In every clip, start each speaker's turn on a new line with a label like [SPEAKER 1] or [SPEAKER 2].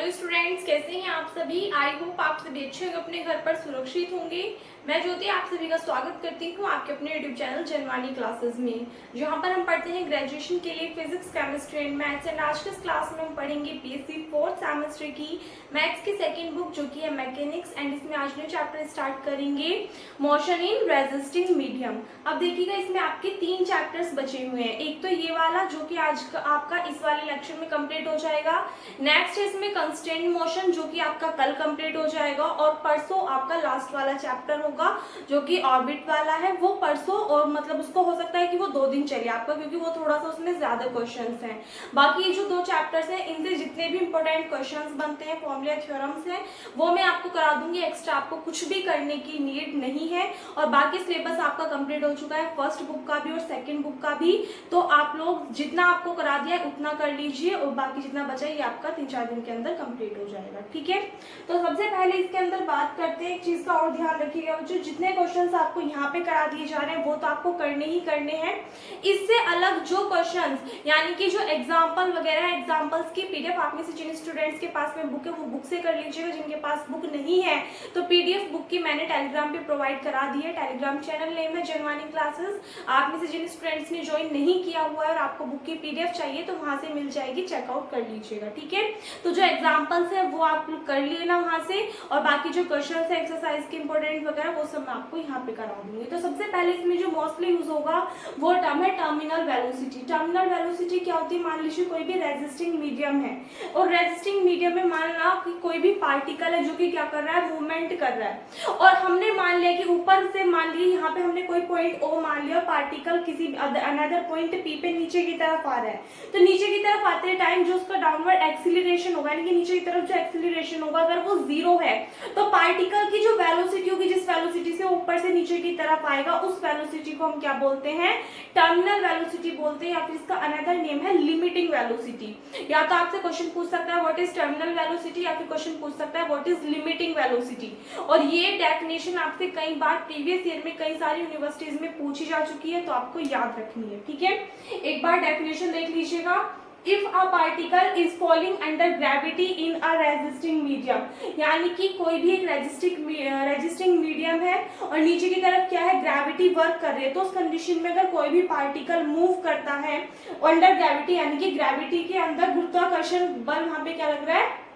[SPEAKER 1] Hello students, कैसे हैं आप सभी। आई होप आप सभी अच्छे होंगे, अपने घर पर सुरक्षित होंगे। मैं ज्योति आप सभी का स्वागत करती हूँ आपके अपने यूट्यूब चैनल जनवानी क्लासेस में, जहाँ पर हम पढ़ते हैं ग्रेजुएशन के लिए physics, chemistry and maths. And आज के इस क्लास में हम पढ़ेंगे बीएससी फोर्थ सेमेस्टर की मैथ्स की सेकेंड बुक जो कि है मैकेनिक्स। एंड इसमें आज न्यू चैप्टर स्टार्ट करेंगे मोशन इन रेजिस्टिंग मीडियम। अब देखिएगा इसमें आपके 3 चैप्टर्स बचे हुए हैं। एक तो ये वाला जो कि आज आपका इस वाले लेक्चर में कंप्लीट हो जाएगा। नेक्स्ट इसमें कंस्टेंट मोशन जो कि आपका कल कंप्लीट हो जाएगा, और परसों आपका लास्ट वाला चैप्टर होगा जो कि ऑर्बिट वाला है, वो परसों, और मतलब उसको हो सकता है कि वो 2 दिन चले आपका, क्योंकि वो थोड़ा सा उसमें ज्यादा क्वेश्चंस हैं। बाकी ये जो 2 चैप्टर्स हैं इनसे जितने भी इंपॉर्टेंट क्वेश्चंस बनते हैं, फॉर्मूला थ्योरम्स हैं, वो मैं आपको करा दूंगी। एक्स्ट्रा आपको कुछ भी करने की नीड नहीं है। और बाकी सिलेबस आपका कंप्लीट हो चुका है, फर्स्ट बुक का भी और सेकेंड बुक का भी। तो आप लोग जितना आपको करा दिया है उतना कर लीजिए, और बाकी जितना बचा है ये आपका 3-4 दिन के अंदर कंप्लीट हो जाएगा। ठीक है, तो सबसे पहले इसके अंदर बात करते हैं। एक चीज का और ध्यान रखिएगा बच्चों, जितने क्वेश्चंस आपको यहाँ पे करा दिए जा रहे हैं वो तो आपको करने ही करने हैं। इससे अलग जो क्वेश्चंस यानी कि जो एग्जाम्पल वगैरह, एग्जाम्पल्स की पीडीएफ आप में से जिन स्टूडेंट्स के पास में बुक है वो बुक से कर लीजिएगा। जिनके पास बुक नहीं है तो पीडीएफ बुक की मैंने टेलीग्राम पे प्रोवाइड करा दी है। टेलीग्राम चैनल नेम है जनवानी क्लासेस। आप में से जिन स्टूडेंट्स ने ज्वाइन नहीं किया हुआ है और आपको बुक की पीडीएफ चाहिए तो वहां से मिल जाएगी, चेकआउट कर लीजिएगा। ठीक है, तो जो एग्जाम्पल्स है वो आप कर लेना वहां से, और बाकी जो क्वेश्चन है एक्सरसाइज के इंपॉर्टेंट वगैरह वो सब मैं आपको यहाँ पे करा दूंगी। तो सबसे पहले इसमें जो मोस्टली यूज होगा वो टर्म है टर्मिनल वेलोसिटी। टर्मिनल वेलोसिटी क्या होती है, मान लीजिए कोई भी रेजिस्टिंग मीडियम है, और रेजिस्टिंग मीडियम में मान ला कि कोई भी पार्टिकल है जो कि क्या कर रहा है, मूवमेंट कर रहा है, और हमने मान लिया कि ऊपर से मान लिया यहाँ पे हमने कोई पॉइंट ओ मान लिया, पार्टिकल किसी अनदर पॉइंट पी पे नीचे की तरफ आ रहा है। तो नीचे की तरफ आते टाइम जो उसका डाउनवर्ड एक्सीलरेशन होगा, यानी कि नीचे की तरफ जो एक्सीलरेशन होगा अगर वो 0 है तो पार्टिकल की जो वेलोसिटी होगी, जिस वेलोसिटी से ऊपर से नीचे की तरफ आएगा, उस वेलोसिटी को हम क्या बोलते हैं, टर्मिनल वेलोसिटी बोलते हैं, या फिर इसका अनदर नेम है लिमिटिंग वेलोसिटी। या तो आपसे क्वेश्चन पूछ सकता है व्हाट इज टर्मिनल वेलोसिटी, या फिर क्वेश्चन पूछ सकता है व्हाट इज लिमिटिंग वेलोसिटी। और ये डेफिनेशन आपसे कई बार प्रीवियस ईयर में कई सारी यूनिवर्सिटीज में पूछी जा चुकी है, तो आपको याद रखनी है। ठीक है, एक बार डेफिनेशन देख लीजिएगा। If a particle is falling under gravity in a resisting medium, यानी कि कोई भी एक रेजिस्टिंग मीडियम है और नीचे की तरफ क्या है, ग्रेविटी वर्क कर रही है, तो उस कंडीशन में अगर कोई भी पार्टिकल मूव करता है अंडर ग्रेविटी, यानी कि ग्रेविटी के अंदर गुरुत्वाकर्षण बल वहां पे क्या लग रहा है,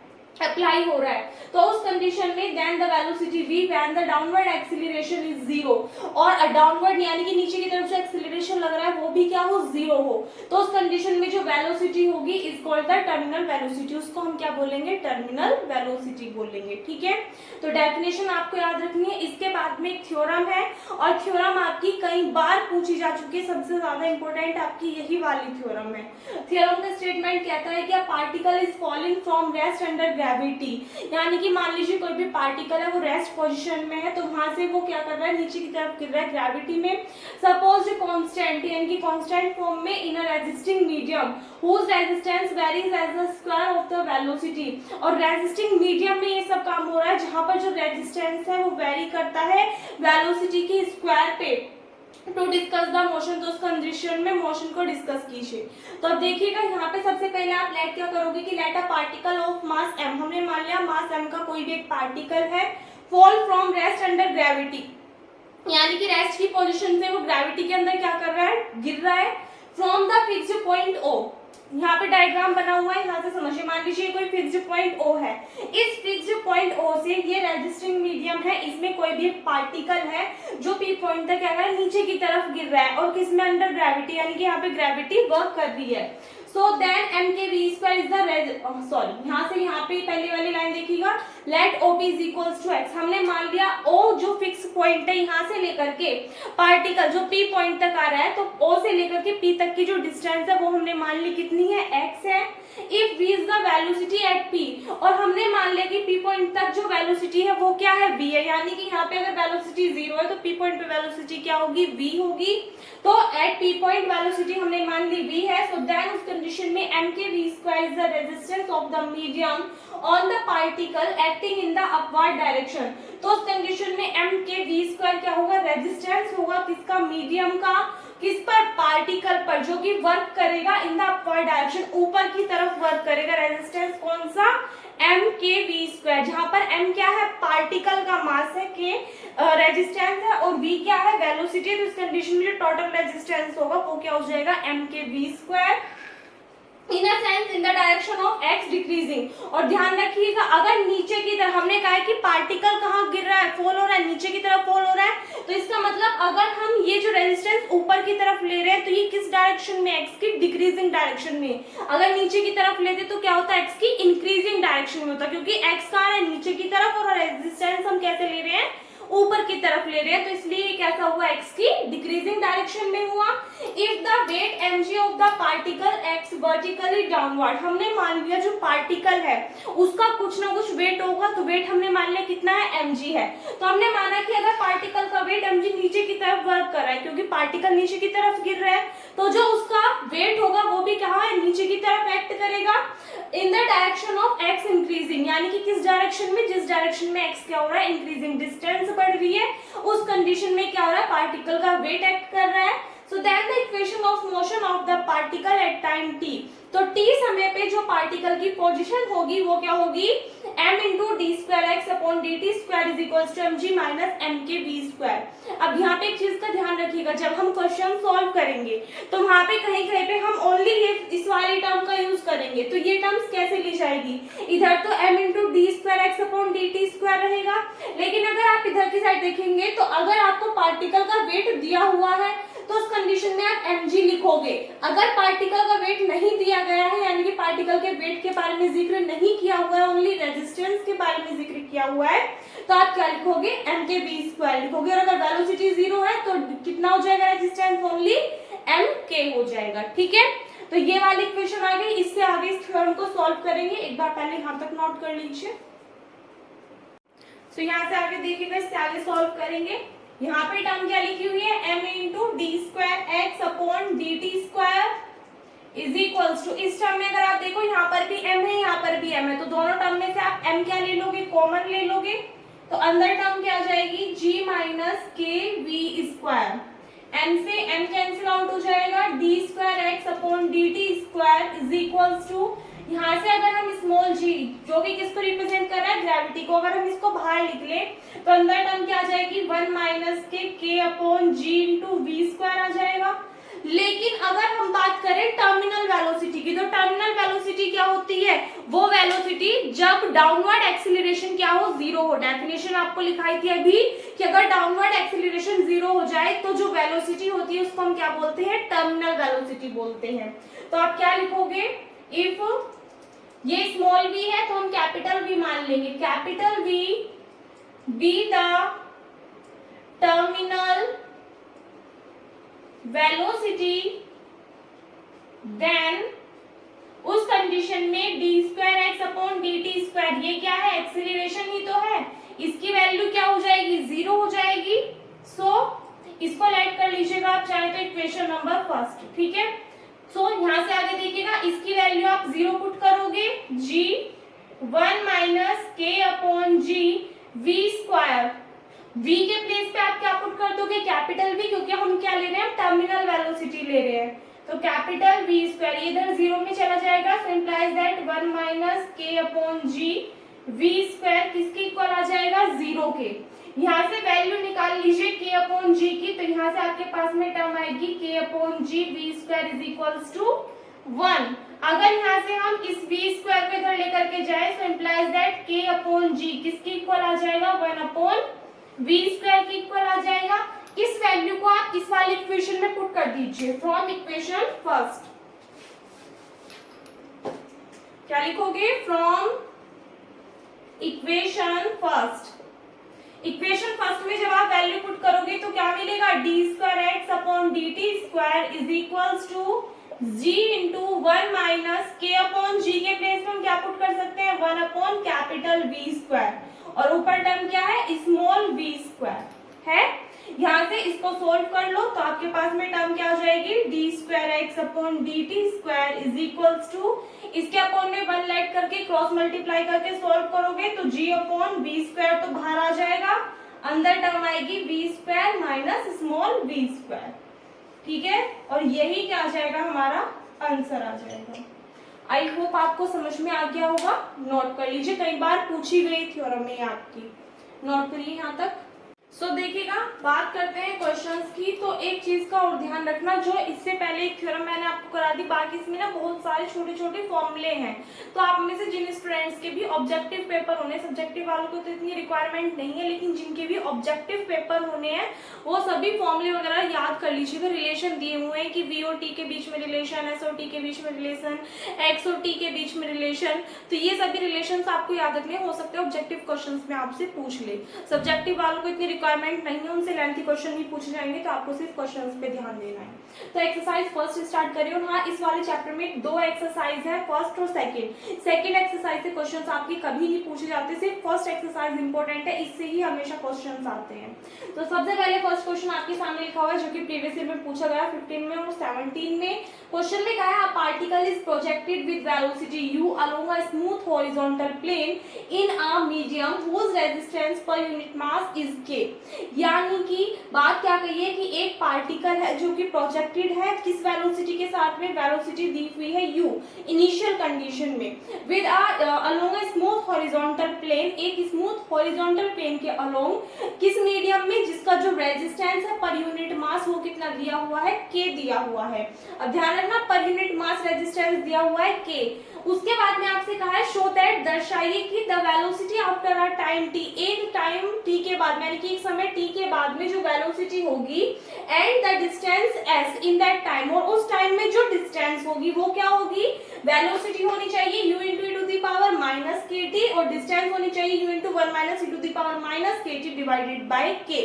[SPEAKER 1] अप्लाई हो रहा है, तो उस कंडीशन में then the velocity v when the downward acceleration is 0, और डाउनवर्ड यानी कि नीचे की तरफ जो एक्सीलरेशन लग रहा है वो भी क्या हो, 0 हो, तो उस कंडीशन में जो वेलोसिटी होगी is called the terminal velocity. उसको हम क्या बोलेंगे, टर्मिनल वेलोसिटी बोलेंगे। ठीक है, तो डेफिनेशन आपको याद रखनी है। इसके बाद में एक थ्योरम है, और थ्योरम आपकी कई बार पूछी जा चुकी है, सबसे ज्यादा इंपॉर्टेंट आपकी यही वाली थ्योरम है। थ्योरम का स्टेटमेंट कहता है कि a particle is falling from rest under gravity, यानी कि मान लीजिए कोई भी पार्टिकल है वो रेस्ट पोजीशन में है, तो वहां से वो क्या कर रहा है, नीचे की तरफ गिर रहा है ग्रेविटी में। सपोज कांस्टेंट, यानी कि कांस्टेंट फॉर्म में in a resisting medium whose resistance varies as the square of the velocity, और रेजिस्टिंग मीडियम में ये सब काम हो रहा है जहां पर जो रेजिस्टेंस है वो वेरी करता है वेलोसिटी की स्क्वायर पे। टू डिस्कस द मोशन, तो उस कंडीशन में मोशन को डिस्कस कीजिए। तो अब देखिएगा यहाँ पे सबसे पहले आप लेट क्या करोगे कि let a particle of mass m, हमने मान लिया मास m का कोई भी एक पार्टिकल है, fall from rest under gravity, यानी कि रेस्ट की पोजीशन से वो ग्रेविटी के अंदर क्या कर रहा है, गिर रहा है, from the fixed point O। यहाँ पे डायग्राम बना हुआ है, यहाँ से समझिए, मान लीजिए कोई फिक्स्ड पॉइंट O है, इस फिक्स्ड पॉइंट O से ये रेजिस्टिंग मीडियम है, इसमें कोई भी पार्टिकल है जो P पॉइंट तक क्या है, नीचे की तरफ गिर रहा है, और किसमें, अंडर ग्रेविटी, यानी कि यहाँ पे ग्रेविटी वर्क कर रही है। So then m k v square is the sorry, यहाँ से यहाँ पे पहले वाली लाइन देखिएगा, let OP is equals to x। हमने मान लिया O जो फिक्स पॉइंट है, यहाँ से लेकर के पार्टिकल जो P पॉइंट तक आ रहा है, तो O से लेकर के P तक की जो डिस्टेंस है वो हमने मान ली कितनी है, x है। If v is the velocity at P, और हमने मान लिया कि P पॉइंट तक जो वेलोसिटी है वो क्या है, v है, यानी कि यहाँ पे अगर वेलोसिटी 0 है तो P पॉइंट पे वेलोसिटी क्या होगी, v होगी। तो एट P पॉइंट वेलोसिटी हमने मान ली v है, सो देन उस कंडीशन में m k v square is the resistance of the medium on the particle acting in the upward direction. तो उस कंडीशन में m के v स्क्वायर क्या होगा, रेजिस्टेंस होगा किसका, मीडियम का, किस पर, पार्टिकल पर, जो कि वर्क करेगा इन द अपवर्ड डायरेक्शन, ऊपर की तरफ वर्क करेगा। रेजिस्टेंस कौन सा, m के v स्क्वायर, जहां पर m क्या है, पार्टिकल का मास है, k रेजिस्टेंस है और v क्या है, वेलोसिटी है। तो इस कंडीशन में जो टोटल रेजिस्टेंस होगा वो क्या हो जाएगा, m k v square in a sense in the direction of x decreasing. और ध्यान रखिएगा, अगर नीचे की तरफ, हमने कहा है कि पार्टिकल कहाँ गिर रहा है, फॉल हो रहा है, नीचे की तरफ फॉल हो रहा है, तो इसका मतलब अगर हम ये जो रेजिस्टेंस ऊपर की तरफ ले रहे हैं तो ये किस डायरेक्शन में, x की डिक्रीजिंग डायरेक्शन में। अगर नीचे की तरफ लेते तो क्या होता है, x की इंक्रीजिंग डायरेक्शन में होता है, क्योंकि x कहाँ है, नीचे की तरफ, और रेजिस्टेंस हम कैसे ले रहे हैं, ऊपर की तरफ ले रहे हैं, तो इसलिए ये कैसा हुआ, x की डिक्रीजिंग डायरेक्शन में हुआ। If the weight mg of the particle act vertically downward, हमने मान लिया जो पार्टिकल है उसका कुछ ना कुछ वेट होगा, तो वेट हमने मान लिया कितना है, mg है। तो हमने माना कि अगर पार्टिकल का वेट mg नीचे की तरफ वर्क कर रहा है, क्योंकि पार्टिकल नीचे की तरफ गिर रहा है, तो जो उसका वेट होगा वो भी कहाँ है, नीचे की तरफ एक्ट करेगा इन the direction of x increasing, यानी कि किस डायरेक्शन में, जिस डायरेक्शन में x क्या हो रहा है, इंक्रीजिंग, डिस्टेंस बढ़ रही है, उस कंडीशन में क्या हो रहा है, पार्टिकल का वेट एक्ट कर रहा है। So then the equation of motion of the particle at time t, तो t समय पे जो पार्टिकल की पोजीशन होगी वो क्या होगी, m into D square x upon D T square is equals to mg minus m k v square. अब यहाँ पे एक चीज का ध्यान रखिएगा, जब हम क्वेश्चन सॉल्व करेंगे तो वहां पे कहीं कहीं पे हम ओनली ये इस वाली टर्म का यूज करेंगे, तो ये टर्म्स कैसे ली जाएगी, इधर तो m into D square x upon D T square रहेगा, लेकिन अगर आप इधर की साइड देखेंगे तो अगर आपको पार्टिकल का वेट दिया हुआ है तो उस कंडीशन में आप mg लिखोगे। अगर पार्टिकल का वेट नहीं दिया गया है, यानी कि पार्टिकल के वेट के बारे में जिक्र नहीं किया हुआ है, ओनली रेजिस्टेंस के बारे में जिक्र किया हुआ है, तो आप क्या लिखोगे, m के v स्क्वायर लिखोगे। और अगर वेलोसिटी 0 है तो कितना हो जाएगा रेजिस्टेंस, ओनली m k हो जाएगा। ठीक है, तो ये वाली इक्वेशन आ गई। इससे आगे इस थ्योरम को सॉल्व करेंगे, एक बार पहले यहाँ तक नोट कर लीजिए। तो यहाँ से आगे देखिएगा, इससे आगे सॉल्व करेंगे। यहाँ पे टर्म क्या लिखी हुई है, m into D square x upon D T square is equals to, इस टर्म में अगर आप देखो यहाँ पर भी m है, यहाँ पर भी m है, तो दोनों टर्म में से आप m क्या ले लोगे, कॉमन ले लोगे, तो अंदर टर्म क्या आ जाएगी, g minus k v square, m से m कैंसिल आउट हो जाएगा, d square x upon D T square is equals to, यहाँ से अगर हम स्मॉल g जो कि किसको रिप्रेजेंट कर रहा है, ग्रेविटी को, अगर हम इसको बाहर लिख ले तो अंदर टर्म क्या आ जाएगी, 1 माइनस के k upon g into V square आ जाएगा। लेकिन अगर हम बात करें टर्मिनल वेलोसिटी की, तो टर्मिनल वेलोसिटी क्या होती है, वो वेलोसिटी जब डाउनवर्ड एक्सीलरेशन क्या हो, 0 हो। डेफिनेशन आपको लिखाई थी अभी कि अगर डाउनवर्ड एक्सीलरेशन 0 हो जाए तो जो वेलोसिटी होती है उसको हम क्या बोलते हैं, टर्मिनल वेलोसिटी बोलते हैं। तो आप क्या लिखोगे, इफ ये स्मॉल v है तो हम कैपिटल V मान लेंगे, capital V be the terminal velocity, then उस कंडीशन में d square x upon D T square, ये क्या है, एक्सीलरेशन ही तो है, इसकी वैल्यू क्या हो जाएगी, 0 हो जाएगी। सो इसको लेट कर लीजिएगा आप चाहे तो इक्वेशन नंबर फर्स्ट। ठीक है, सो यहाँ से आगे देखिएगा, इसकी वैल्यू आप 0 पुट करोगे, g 1 माइनस के upon g v square, v के प्लेस पे आप क्या पुट कर दोगे, कैपिटल V, क्योंकि हम क्या ले रहे हैं, टर्मिनल वेलोसिटी ले रहे हैं, तो कैपिटल V स्क्वायर, ये इधर 0 में चला जाएगा, सो इंप्लाइज दैट 1 माइनस के अपॉन जी वी स्क्वायर किसके इक्वल आ जाएगा, 0 के। यहाँ से वैल्यू निकाल लीजिए k अपॉन जी की, तो यहाँ से आपके पास में टर्म आएगी k upon g v square is equals to 1। अगर यहाँ से हम इस v स्क्वायर को इधर लेकर के जाए, तो इंप्लाइज दैट k अपॉन जी किसके इक्वल आ जाएगा, 1 अपॉन v स्क्वायर के इक्वल आ जाएगा। इस वैल्यू को आप इस वाली इक्वेशन में पुट कर दीजिए, फ्रॉम इक्वेशन फर्स्ट। क्या लिखोगे, from equation first. Equation first में जब आप वैल्यू पुट करोगे तो क्या मिलेगा, d square x upon D T square is equals to g into 1 minus के अपॉन जी के प्लेस में हम क्या पुट कर सकते हैं, 1 अपॉन कैपिटल V स्क्वायर, और ऊपर टर्म क्या है, स्मॉल v स्क्वायर है। यहाँ से इसको सोल्व कर लो तो आपके पास में टर्म क्या हो जाएगी, D square x upon D T square is equals to, इसके अपॉन में 1 लेट करके क्रॉस मल्टीप्लाई करके सोल्व करोगे तो g अपॉन v स्क्वायर तो बाहर आ जाएगा, अंदर टर्म आएगी v square minus small v square. ठीक है, और यही क्या आ जाएगा, हमारा आंसर आ जाएगा। आई होप आपको समझ में आ गया होगा। नोट कर लीजिए, कई बार पूछी गई थ्योरम में आपकी, नोट करिए यहाँ तक। सो देखिएगा, बात करते हैं क्वेश्चंस की। तो एक चीज का और ध्यान रखना, जो इससे पहले एक थ्योरम मैंने आपको करा दी, बाकी इसमें ना बहुत सारे छोटे छोटे फॉर्मूले हैं। तो आप में से जिन स्टूडेंट्स के भी ऑब्जेक्टिव पेपर होने, सब्जेक्टिव वालों को तो इतनी रिक्वायरमेंट नहीं है, लेकिन जिनके भी ऑब्जेक्टिव पेपर होने हैं वो सभी फॉर्मूले वगैरह याद कर लीजिएगा। रिलेशन दिए हुए हैं कि वी और टी के बीच में रिलेशन, एस और टी के बीच में रिलेशन, एक्स और टी के बीच में रिलेशन, तो ये सभी रिलेशन आपको याद रखने हो सकते हैं ऑब्जेक्टिव क्वेश्चन में आपसे पूछ ले। सब्जेक्टिव वालों को इतनी रिक्वायरमेंट नहीं है, उनसे लेंथी क्वेश्चन ही पूछे जाएंगे, तो आपको सिर्फ क्वेश्चंस पे ध्यान देना है। तो एक्सरसाइज फर्स्ट स्टार्ट करिए। और हाँ, इस वाले चैप्टर में 2 एक्सरसाइज है, फर्स्ट और सेकंड एक्सरसाइज से क्वेश्चंस आपके कभी नहीं पूछे जाते, सिर्फ फर्स्ट एक्सरसाइज इंपॉर्टेंट है, इससे ही हमेशा क्वेश्चंस आते हैं। तो सबसे पहले फर्स्ट क्वेश्चन आपके सामने लिखा हुआ है, जो कि प्रीवियस ईयर में पूछा गया 15 में और 17 में। क्वेश्चन में कहा है, a particle is projected with velocity u along a smooth horizontal plane in a medium whose resistance per unit mass is k। यानी कि बात क्या कही है कि एक पार्टिकल है जो कि प्रोजेक्टेड है किस वेलोसिटी के साथ में, वेलोसिटी दी हुई है u इनिशियल कंडीशन में, with along a smooth horizontal plane, एक स्मूथ हॉरिजॉन्टल प्लेन के अलोंग किस मीडियम में, जिसका जो रेजिस्टेंस है पर यूनिट मास वो कितना दिया हुआ है, k दिया हुआ है। अब ध्यान रखना, पर यूनिट मास रेजिस्टेंस दिया हुआ है k। उसके बाद में आपसे कहा है, शो दैट, दर्शाइए कि the velocity after a time t, एक टाइम t के बाद में, यानी कि एक समय t के बाद में जो वेलोसिटी होगी, and the distance s in that time, और उस टाइम में जो डिस्टेंस होगी वो क्या होगी, वेलोसिटी होनी चाहिए u into e to the power minus kt, और डिस्टेंस होनी चाहिए u into 1 minus e to the power minus kt divided by k।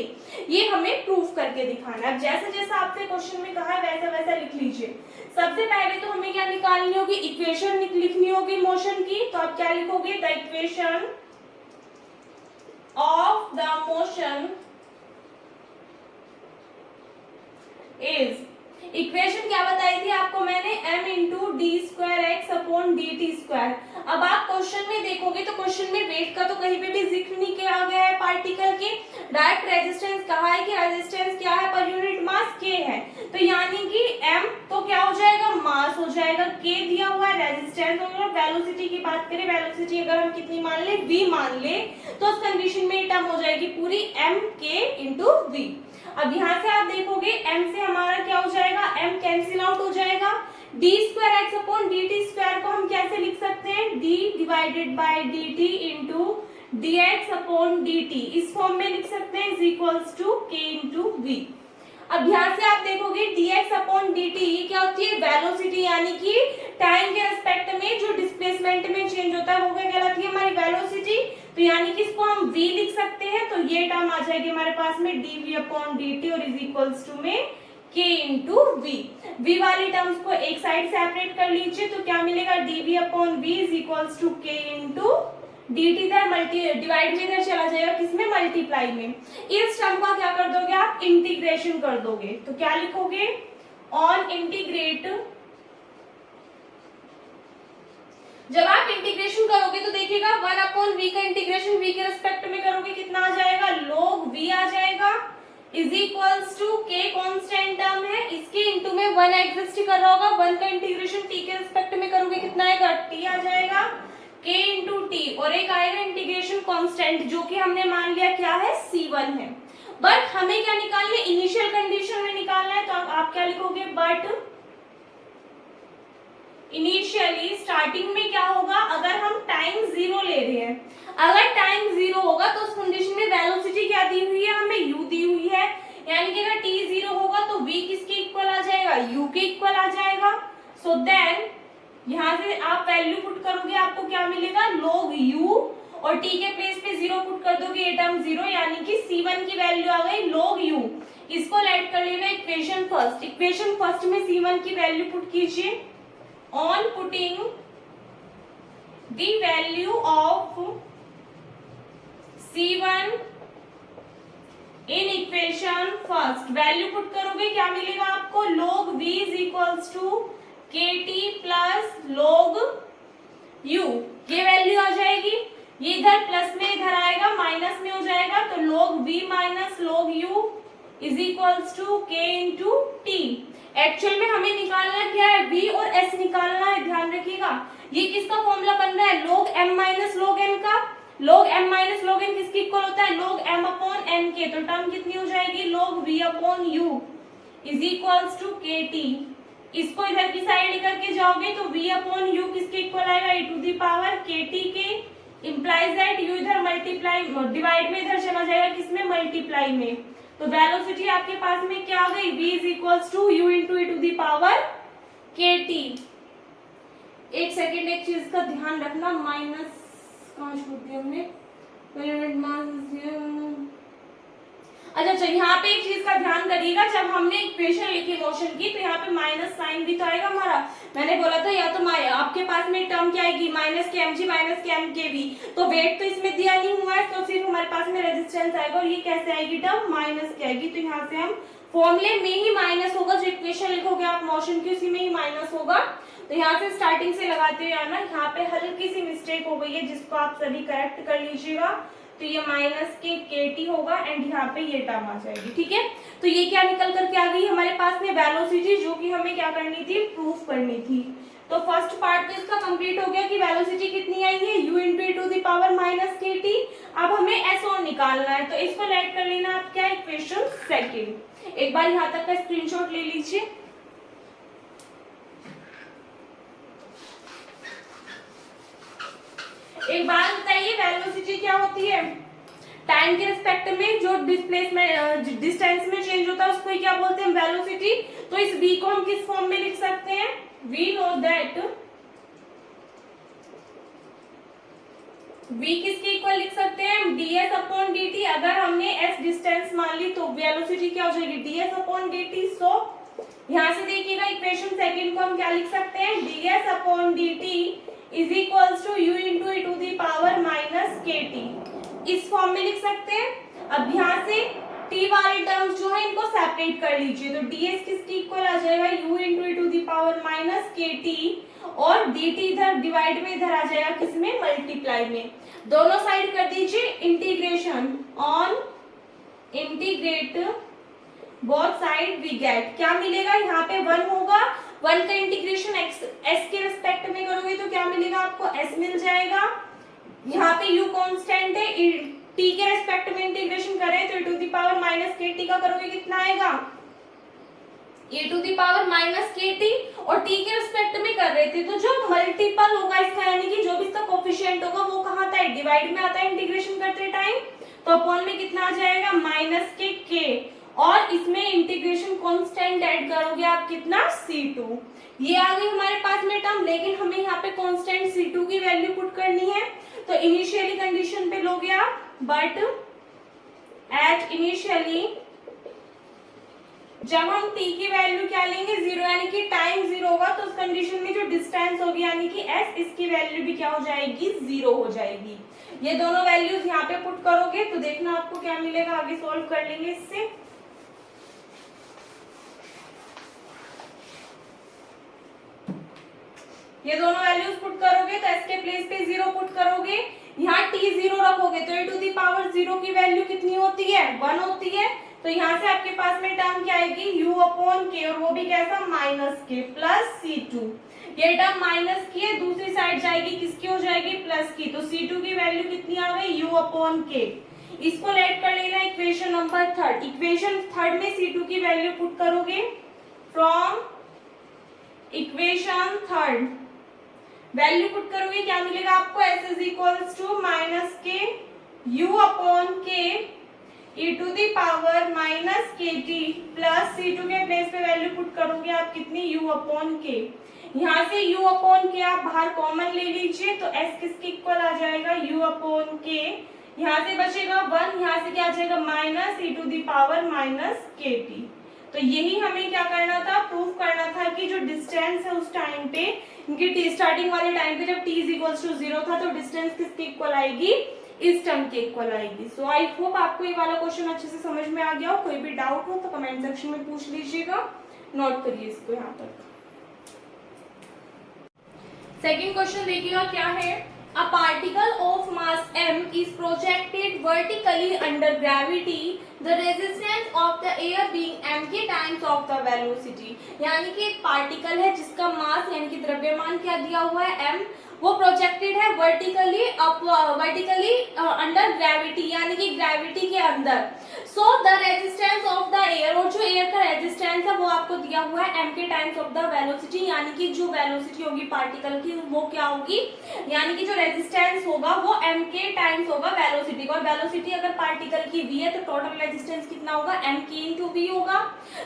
[SPEAKER 1] ये हमें प्रूफ करके दिखाना है। जैसे जैसा आपसे क्वेश्चन में कहा है वैसा वैसा लिख लीजिए। सबसे पहले तो हमें क्या निकालनी होगी, इक्वेशन लिखनी होगी मोशन की। तो आप क्या लिखोगे, the equation of the motion is, equation क्या बताई थी आपको मैंने, m into D square x upon D T square. अब आप क्वेश्चन में देखोगे तो क्वेश्चन में वेट का तो कहीं पे भी जिक्र नहीं किया गया है पार्टिकल के, डायरेक्ट रेजिस्टेंस कहा है कि रेजिस्टेंस क्या है, पर यूनिट मास k है। तो यानी कि m तो क्या हो जाएगा, मास हो जाएगा, k दिया हुआ है, रेजिस्टेंस और वेलोसिटी की बात करें, वेलोसिटी अगर हम कितनी मान ले, v मान ले, तो उस कंडीशन में टर्म हो जाएगी पूरी m k इंटू v। अब यहाँ से आप देखोगे m से हमारा क्या हो जाएगा, m कैंसिल आउट हो जाएगा, d square x upon D T square को हम कैसे लिख सकते हैं, d divided by d t into d x upon D t, इस फॉर्म में लिख सकते हैं, is equals to k into v. अब यहाँ से आप देखोगे dx अपॉन dt ये क्या होती है, वेलोसिटी, यानी कि टाइम के रिस्पेक्ट में जो डिस्प्लेसमेंट में चेंज होता है वो क्या कहलाती है, हमारी वेलोसिटी। तो यानी कि इसको हम v लिख सकते हैं, तो ये टर्म आ जाएगी हमारे पास में dv अपॉन dt और इज इक्वल्स टू में k इंटू वी। v वाली टर्म्स को एक साइड सेपरेट कर लीजिए, तो क्या मिलेगा, dv upon v is equals to k into dt इधर डिवाइड में इधर चला जाएगा, किसमें, मल्टीप्लाई में। इस टर्म का क्या कर दोगे आप, इंटीग्रेशन कर दोगे। तो क्या लिखोगे, ऑन इंटीग्रेट, जब आप इंटीग्रेशन करोगे तो देखिएगा 1 अपॉन v का इंटीग्रेशन v के रिस्पेक्ट में करोगे, कितना आ जाएगा, log v आ जाएगा, is equals to k constant term है, इसके इंटू में 1 एग्जिस्ट कर रहा होगा, 1 का इंटीग्रेशन t के रिस्पेक्ट में करोगे, कितना आएगा, t आ जाएगा, k इंटू टी, और एक आएगा इंटीग्रेशन कांस्टेंट जो कि हमने मान लिया क्या है, c1 है। बट हमें क्या निकालना है, इनिशियल कंडीशन में निकालना है, तो आप क्या लिखोगे, बट इनिशियली स्टार्टिंग में क्या होगा, अगर हम टाइम 0 ले रहे हैं, अगर टाइम 0 होगा तो उस कंडीशन में वेलोसिटी क्या दी हुई है, हमें u दी हुई है, यानी कि अगर t 0 होगा तो v किसके इक्वल आ जाएगा, u के इक्वल आ जाएगा। सो देन यहाँ से आप वैल्यू पुट करोगे, आपको क्या मिलेगा, log u, और t के प्लेस पे 0 पुट कर दोगे, ये टर्म 0, यानी कि c1 की वैल्यू आ गई log u। इसको लेट कर लेना इक्वेशन फर्स्ट, इक्वेशन फर्स्ट में c1 की वैल्यू पुट कीजिए, on putting the value of c1 in equation first, value put करोगे, क्या मिलेगा आपको, log v is equals to kt plus log u, ये वैल्यू आ जाएगी, ये इधर प्लस में इधर आएगा, माइनस में हो जाएगा, तो log v minus log u is equals to k into t. Actual में हमें निकालना क्या है, v और s निकालना है, ध्यान रखिएगा। ये किसका फॉर्मूला बन रहा है, log m minus log n का। log m minus log n किसके इक्वल होता है, log m अपॉन n के। तो टर्म कितनी हो जाएगी, log v upon u is equals to k t. इसको इधर की साइड लेकर के जाओगे तो v अपॉन u किसके इक्वल आएगा, e to the power k t के। इंप्लाइज दैट u इधर मल्टीप्लाई डिवाइड में इधर चला जाएगा, किसमें, मल्टीप्लाई में। तो वेलोसिटी आपके पास में क्या आ गई, v is equals to u into e to the power k t. एक सेकेंड एक चीज का ध्यान रखना, माइनस कहाँ छोड़ दिया हमने, अच्छा यहाँ पे एक चीज का ध्यान करिएगा, जब हमने इक्वेशन लिखी मोशन की तो यहाँ पे माइनस साइन भी तो आएगा हमारा। मैंने बोला था या तो आपके पास में टर्म क्या आएगी, minus k M g minus k m के वी। तो वेट तो इसमें दिया नहीं हुआ है, तो सिर्फ हमारे पास में रेजिस्टेंस आएगा। और ये कैसे आएगी टर्म, माइनस की आएगी। तो यहाँ से हम फॉर्मूले में ही माइनस होगा, जो इक्वेशन लिखोगे आप मोशन की उसी में ही माइनस होगा। तो यहाँ से स्टार्टिंग से लगाते हुए आना, यहाँ पे हल्की सी मिस्टेक हो गई है जिसको आप सभी करेक्ट कर लीजिएगा। तो ये माइनस के टी होगा एंड यहाँ पे ये टर्म आ जाएगी, ठीक है। तो ये क्या निकल करके आ गई हमारे पास में, वेलोसिटी, जो कि हमें क्या करनी थी, प्रूफ करनी थी। तो फर्स्ट पार्ट तो इसका कंप्लीट हो गया कि वेलोसिटी कितनी आई है, u into e to the power minus k t. अब हमें s और निकालना है, तो इसको लेट कर लेना आप क्या, इक्वेशन सेकेंड। एक बार यहाँ तक का स्क्रीनशॉट ले लीजिए। एक बात बताइए, वेलोसिटी क्या होती है, टाइम के रिस्पेक्ट में जो डिस्प्लेसमेंट डिस्टेंस में चेंज होता है उसको क्या बोलते हैं, वेलोसिटी। तो इस v को हम किस फॉर्म में लिख सकते हैं, वी नो दैट v किसके इक्वल लिख सकते हैं, ds अपॉन dt। अगर हमने s डिस्टेंस मान ली तो वेलोसिटी क्या हो जाएगी, ds अपॉन dt। सो यहाँ से देखिएगा इक्वेशन सेकंड को हम क्या लिख सकते हैं, ds upon dt is equals to u into e to the power minus k t. इस फॉर्म में लिख सकते हैं। अब यहाँ से t वाले टर्म्स जो है इनको सेपरेट कर लीजिए। तो ds किसके इक्वल आ जाएगा, u into e to the power minus k t, और dt इधर डिवाइड में इधर आ जाएगा, किसमें, मल्टीप्लाई में। दोनों साइड कर दीजिए integration, on integrate both side we get, क्या मिलेगा, यहाँ पे 1 होगा, 1 का इंटीग्रेशन s के रिस्पेक्ट में करोगे तो क्या मिलेगा आपको, s मिल जाएगा। यहाँ पे u कांस्टेंट है, t के रिस्पेक्ट में इंटीग्रेशन करें तो e to the power minus k t का करोगे कितना आएगा, e to the power minus k t, और t के रिस्पेक्ट में कर रहे थे तो जो मल्टीपल होगा इसका, यानी कि जो भी इसका कोफिशिएंट होगा वो कहाँ आता है, डिवाइड में आता है इंटीग्रेशन करते टाइम। तो अपॉन में कितना आ जाएगा, माइनस के k, और इसमें इंटीग्रेशन कांस्टेंट ऐड करोगे आप कितना, c2। ये आ गई हमारे पास में टर्म, लेकिन हमें यहाँ पे कांस्टेंट c2 की वैल्यू पुट करनी है। तो इनिशियली कंडीशन पे लोगे आप, बट एट इनिशियली जब हम t की वैल्यू क्या लेंगे, 0, यानी कि टाइम 0 होगा, तो उस कंडीशन में जो डिस्टेंस होगी यानी कि s, इसकी वैल्यू भी क्या हो जाएगी, 0 हो जाएगी। ये दोनों वैल्यूज यहाँ पे पुट करोगे तो देखना आपको क्या मिलेगा, आगे सॉल्व कर लेंगे इससे। ये दोनों वैल्यूज पुट करोगे तो s के प्लेस पे 0 पुट करोगे, यहाँ t 0 रखोगे तो e टू दी पावर 0 की वैल्यू कितनी होती है, 1 होती है। तो यहाँ से आपके पास में टर्म क्या आएगी, u अपॉन k, और वो भी कैसा, माइनस के प्लस c2। ये टर्म माइनस की है, दूसरी साइड जाएगी, किसकी हो जाएगी, प्लस की। तो c2 की वैल्यू कितनी आ गई, u अपॉन k। इसको लेट कर लेना equation number third. Equation third में c2 की वैल्यू पुट करोगे, from equation third value put करोगे क्या मिलेगा आपको, s is equals to minus k u upon k e to the power minus k t, plus c2 के place पे value put करोगे आप कितनी, u अपॉन के। यहाँ से u अपॉन के आप बाहर कॉमन ले लीजिए तो s किसके इक्वल आ जाएगा, u अपॉन के। यहाँ से बचेगा 1, यहाँ से क्या आ जाएगा, minus e to the power minus k t. तो यही हमें क्या करना था, प्रूफ करना था कि जो डिस्टेंस है उस टाइम पे, इनकी स्टार्टिंग वाले टाइम पे जब t इज इक्वल्स टू 0 था, तो डिस्टेंस किसके इक्वल आएगी, इस टर्म के इक्वल आएगी। सो आई होप आपको ये वाला क्वेश्चन अच्छे से समझ में आ गया हो। कोई भी डाउट हो तो कमेंट सेक्शन में पूछ लीजिएगा, नोट करिए इसको यहाँ तक। सेकेंड क्वेश्चन देखिएगा क्या है, अ particle of mass m is projected vertically under gravity, the resistance of the air being mk times of the velocity। यानी कि एक पार्टिकल है जिसका मास यानी कि द्रव्यमान क्या दिया हुआ है m, वो प्रोजेक्टेड है वर्टिकली अंडर ग्रेविटी यानी कि ग्रेविटी के अंदर। So the resistance of the air, और जो एयर का रेजिस्टेंस है वो आपको दिया हुआ है m के टाइम्स ऑफ द वेलोसिटी, यानी कि जो वेलोसिटी होगी पार्टिकल की वो क्या होगी, यानी कि जो रेजिस्टेंस होगा वो m के टाइम्स होगा वेलोसिटी का। और वेलोसिटी अगर पार्टिकल की v है तो टोटल रेजिस्टेंस कितना होगा, m k इंटू v होगा।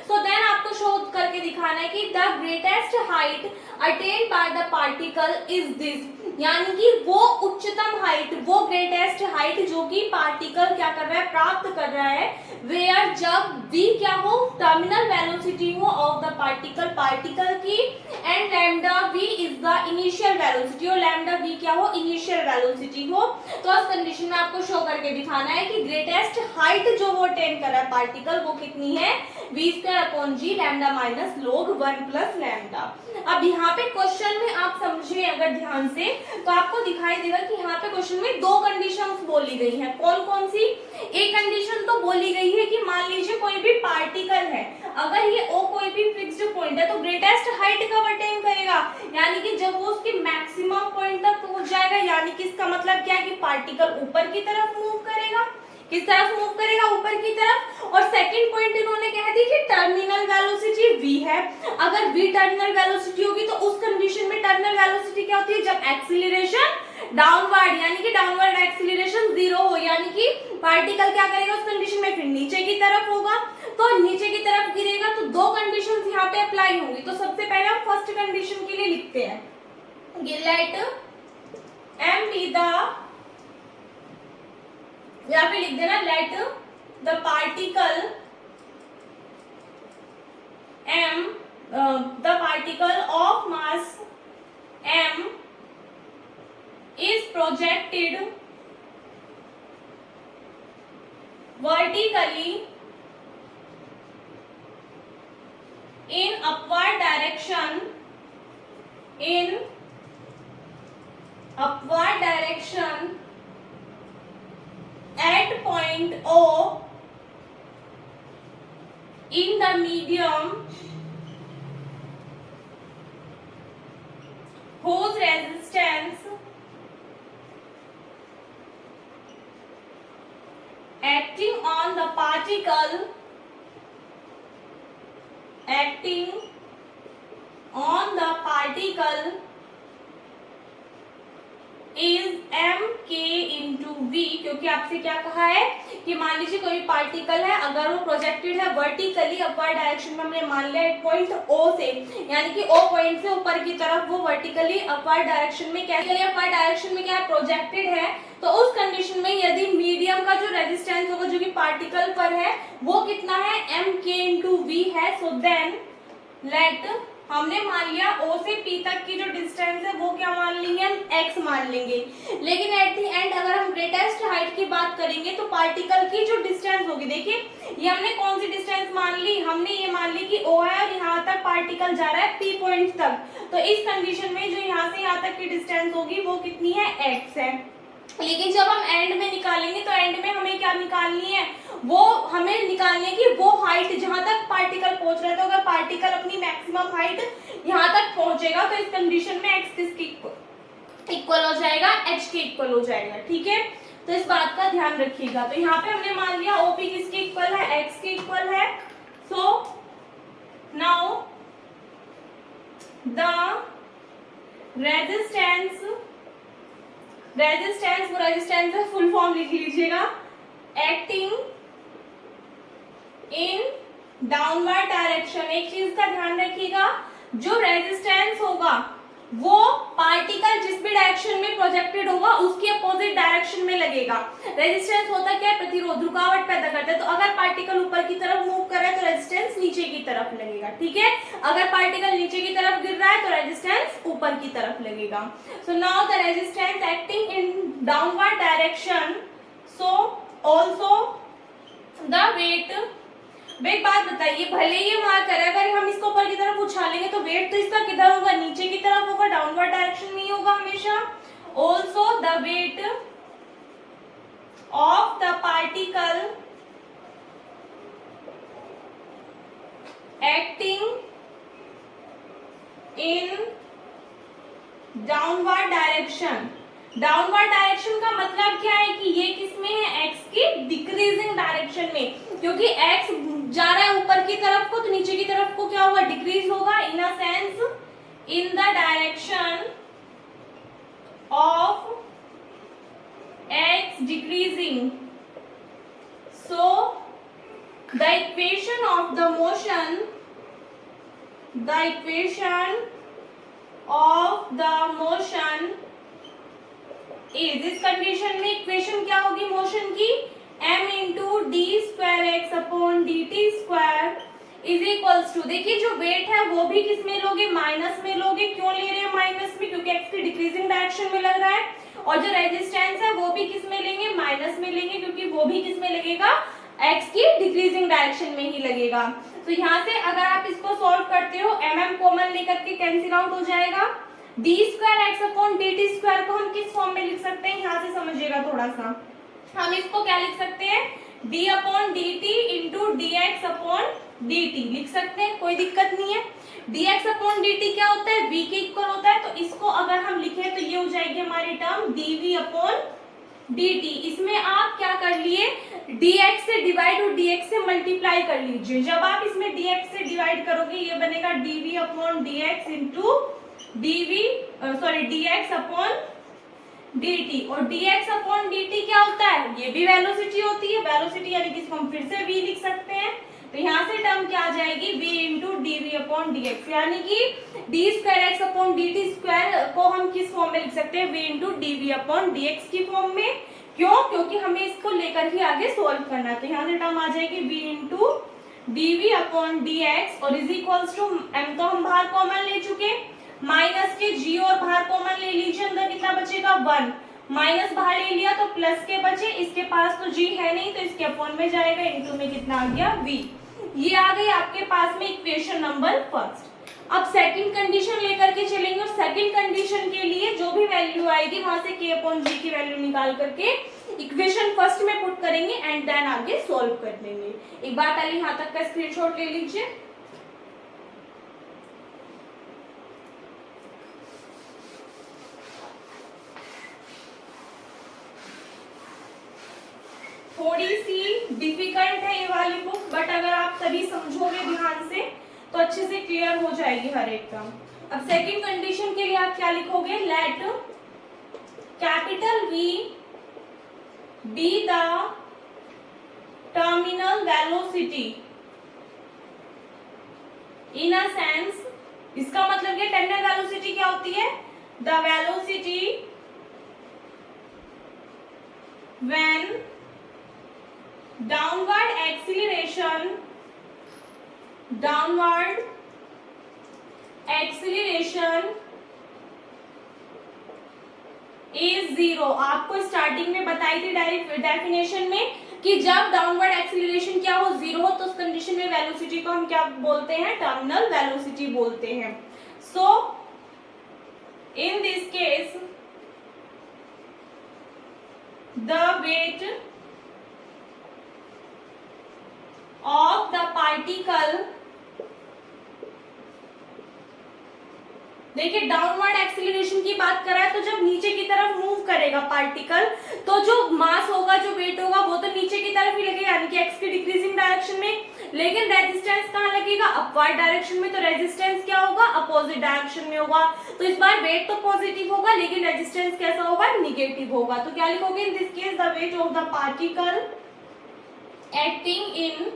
[SPEAKER 1] सो देन आपको शो करके दिखाना है कि the greatest height attend by the particle is this, यानी कि वो उच्चतम हाइट, वो ग्रेटेस्ट हाइट जो कि पार्टिकल क्या कर रहा है, प्राप्त कर रहा है, वेयर जब v क्या हो, टर्मिनल वेलोसिटी हो ऑफ द पार्टिकल की, and lambda v is the initial velocity, और लैम्डा v क्या हो, इनिशियल वेलोसिटी हो। तो इस कंडीशन में आपको शो करके दिखाना है कि ग्रेटेस्ट हाइट जो वो अटेन कर रहा है पार्टिकल वो कितनी है, v²/g lambda minus log 1 plus lambda. अब यहाँ पे क्वेश्चन में आप समझे अगर ध्यान से तो आपको दिखाई देगा कि यहाँ पे क्वेश्चन में दो कंडीशंस बोली गई हैं। कौन कौन सी, एक कंडीशन तो बोली गई है कि मान लीजिए कोई भी पार्टिकल है, अगर ये O कोई भी फिक्स्ड पॉइंट है तो ग्रेटेस्ट हाइट कब अटेन करेगा, यानी कि जब वो उसके मैक्सिमम पॉइंट तक पहुंच जाएगा, यानी कि इसका मतलब क्या है कि पार्टिकल ऊपर की तरफ मूव करेगा। किस तरफ मूव करेगा, ऊपर की तरफ। और सेकंड पॉइंट इन्होंने कह दी कि टर्मिनल वेलोसिटी v है, अगर v टर्मिनल वेलोसिटी होगी तो उस कंडीशन में टर्मिनल वेलोसिटी क्या होती है, जब एक्सीलरेशन डाउनवर्ड यानी कि डाउनवर्ड एक्सीलरेशन 0 हो, यानी कि पार्टिकल क्या करेगा उस कंडीशन में, फिर नीचे की तरफ होगा, तो नीचे की तरफ गिरेगा। तो दो कंडीशंस यहाँ पे अप्लाई होंगी। तो सबसे पहले हम फर्स्ट कंडीशन के लिए लिखते हैं, लेट m बी द, या फिर लिख देना let the particle m, the particle of mass m is projected vertically in upward direction at point O in the medium whose resistance acting on the particle is mk into v, क्योंकि आपसे क्या कहा है कि मान लीजिए कोई particle है, अगर वो प्रोजेक्टेड है वर्टिकली अपवर्ड डायरेक्शन में, हमने मान लिया एक पॉइंट O से, यानी कि O पॉइंट से ऊपर की तरफ वो वर्टिकली अपवर्ड डायरेक्शन में, अपवर्ड डायरेक्शन में क्या प्रोजेक्टेड है, तो उस कंडीशन में यदि मीडियम का जो रेजिस्टेंस होगा जो कि पार्टिकल पर है वो कितना है, mk into v है। सो देन लेट, हमने मान लिया O से P तक की जो डिस्टेंस है वो क्या मान लेंगे, हम x मान लेंगे। लेकिन एट दी एंड अगर हम ग्रेटेस्ट हाइट की बात करेंगे तो पार्टिकल की जो डिस्टेंस होगी, देखिए ये हमने कौन सी डिस्टेंस मान ली, हमने ये मान ली कि O है और यहाँ तक पार्टिकल जा रहा है P पॉइंट तक। तो इस कंडीशन में जो यहाँ से यहाँ तक की डिस्टेंस होगी वो कितनी है, x है। लेकिन जब हम एंड में निकालेंगे तो एंड में हमें क्या निकालनी है, वो हमें निकालनी है कि वो हाइट जहां तक पार्टिकल पहुंच रहा है, तो अगर पार्टिकल अपनी मैक्सिमम हाइट यहां तक पहुंचेगा तो इस कंडीशन में x किसके इक्वल हो जाएगा, h के इक्वल हो जाएगा। ठीक है, तो इस बात का ध्यान रखिएगा। तो यहाँ पे हमने मान लिया OP किसके इक्वल है, x के इक्वल है। सो नाउ द रेजिस्टेंस है, फुल फॉर्म लिख लीजिएगा, एक्टिंग इन डाउनवर्ड डायरेक्शन। एक चीज का ध्यान रखिएगा, जो रेजिस्टेंस होगा वो पार्टिकल जिस भी डायरेक्शन में प्रोजेक्टेड होगा उसकी अपोजिट डायरेक्शन में लगेगा। रेजिस्टेंस होता क्या है, प्रतिरोध, रुकावट पैदा करता है। तो अगर पार्टिकल ऊपर की तरफ मूव कर रहा है तो रेजिस्टेंस नीचे की तरफ लगेगा। ठीक है, अगर पार्टिकल नीचे की तरफ गिर रहा है तो रेजिस्टेंस ऊपर की तरफ लगेगा। So now the resistance acting in downward direction, so also the weight. एक बात बताइए, भले ही वहां कर, अगर हम इसको ऊपर की तरफ उछालेंगे तो वेट तो इसका किधर होगा, नीचे की तरफ होगा, डाउनवर्ड डायरेक्शन में ही होगा हमेशा। Also the weight particle acting in downward direction. Downward direction का मतलब क्या है कि ये किसमें है, एक्स की डिक्रीजिंग डायरेक्शन में, क्योंकि एक्स जा रहा है ऊपर की तरफ को, तो नीचे की तरफ को क्या होगा, डिक्रीज होगा। In a sense in the direction of X decreasing, so the equation of the motion, the equation of the motion is, इस कंडीशन में इक्वेशन क्या होगी मोशन की, m into D square x upon D T square is equals to, देखिए जो wait है वो भी किस में लोगे, माइनस में लोगे। क्यों ले रहे हैं माइनस में, क्योंकि एक्स की डिक्रीजिंग डायरेक्शन में लग रहा है। और जो रेजिस्टेंस है वो भी किस में लेंगे, माइनस में लेंगे, क्योंकि वो भी किस में लगेगा, एक्स की डिक्रीजिंग डायरेक्शन में ही लगेगा। तो यहाँ से अगर आप इसको सॉल्व करते हो, mm कॉमन लेकर के कैंसिल आउट हो जाएगा। D square x upon D T square को हम किस फॉर्म में लिख सकते हैं, यहाँ से समझिएगा थोड़ा सा। हम इसको क्या लिख सकते हैं, D upon D t into d x upon D T लिख सकते हैं, कोई दिक्कत नहीं है। D x upon D T क्या होता है, v के इक्वल होता है, तो इसको अगर हम लिखे तो ये हो जाएगी हमारी टर्म dv अपॉन dt। इसमें आप क्या कर लिए, dx से डिवाइड और dx से मल्टीप्लाई कर लीजिए। जब आप इसमें dx से डिवाइड करोगे ये बनेगा dv upon dx into dx upon dt। और dx अपॉन dt क्या होता है, ये भी वेलोसिटी होती है, वेलोसिटी यानी कि इसको हम फिर से v लिख सकते हैं। तो यहाँ से टर्म क्या आ जाएगी, v into d v upon d x, यानी कि d square x upon D T square को हम किस फॉर्म में लिख सकते हैं, v into d v upon d x की फॉर्म में। क्यों, क्योंकि हमें इसको लेकर ही आगे सोल्व करना है। तो यहाँ से टर्म आ जाएगी v into d v upon d x और इज इक्वल्स टू m, तो हम बाहर कॉमन ले चुके, माइनस के g और बाहर कॉमन ले लीजिए, अंदर कितना बचेगा 1, माइनस बाहर ले लिया तो प्लस के बचे, इसके पास तो g है नहीं तो इसके अपॉन में जाएगा, इनटू में कितना आ गया v। ये आ गई आपके पास में इक्वेशन नंबर फर्स्ट। अब सेकंड कंडीशन लेकर के चलेंगे और सेकंड कंडीशन के लिए जो भी वैल्यू आएगी वहां से k अपॉन g की वैल्यू निकाल करके इक्वेशन फर्स्ट में पुट करेंगे एंड देन आगे सॉल्व कर देंगे। एक बार पहले यहाँ तक का स्क्रीनशॉट ले लीजिए। थोड़ी सी डिफिकल्ट है ये वाली बुक, बट अगर आप सभी समझोगे ध्यान से तो अच्छे से क्लियर हो जाएगी हर एक का। अब सेकंड कंडीशन के लिए आप क्या लिखोगे, let capital V be the terminal velocity in a sense, इसका मतलब क्या, टर्मिनल वेलोसिटी क्या होती है, the velocity when downward acceleration is 0। आपको स्टार्टिंग में बताई थी डेफिनेशन में कि जब डाउनवर्ड एक्सीलरेशन क्या हो, 0 हो, तो उस कंडीशन में वेलोसिटी को हम क्या बोलते हैं, टर्मिनल वेलोसिटी बोलते हैं। So in this case the weight of the particle, देखिए डाउनवर्ड एक्सीलरेशन की बात कर रहा है, तो जब नीचे की तरफ मूव करेगा पार्टिकल तो जो मास होगा, जो वेट होगा वो तो नीचे की तरफ ही लगेगा, यानी कि एक्स की डिक्रीजिंग डायरेक्शन में। लेकिन रेजिस्टेंस कहाँ लगेगा, अपवर्ड डायरेक्शन में, तो रेजिस्टेंस क्या होगा, अपोजिट डायरेक्शन में होगा। तो इस बार वेट तो पॉजिटिव होगा लेकिन रेजिस्टेंस कैसा होगा, निगेटिव होगा। तो क्या लिखोगे, इन this case the weight of the particle acting in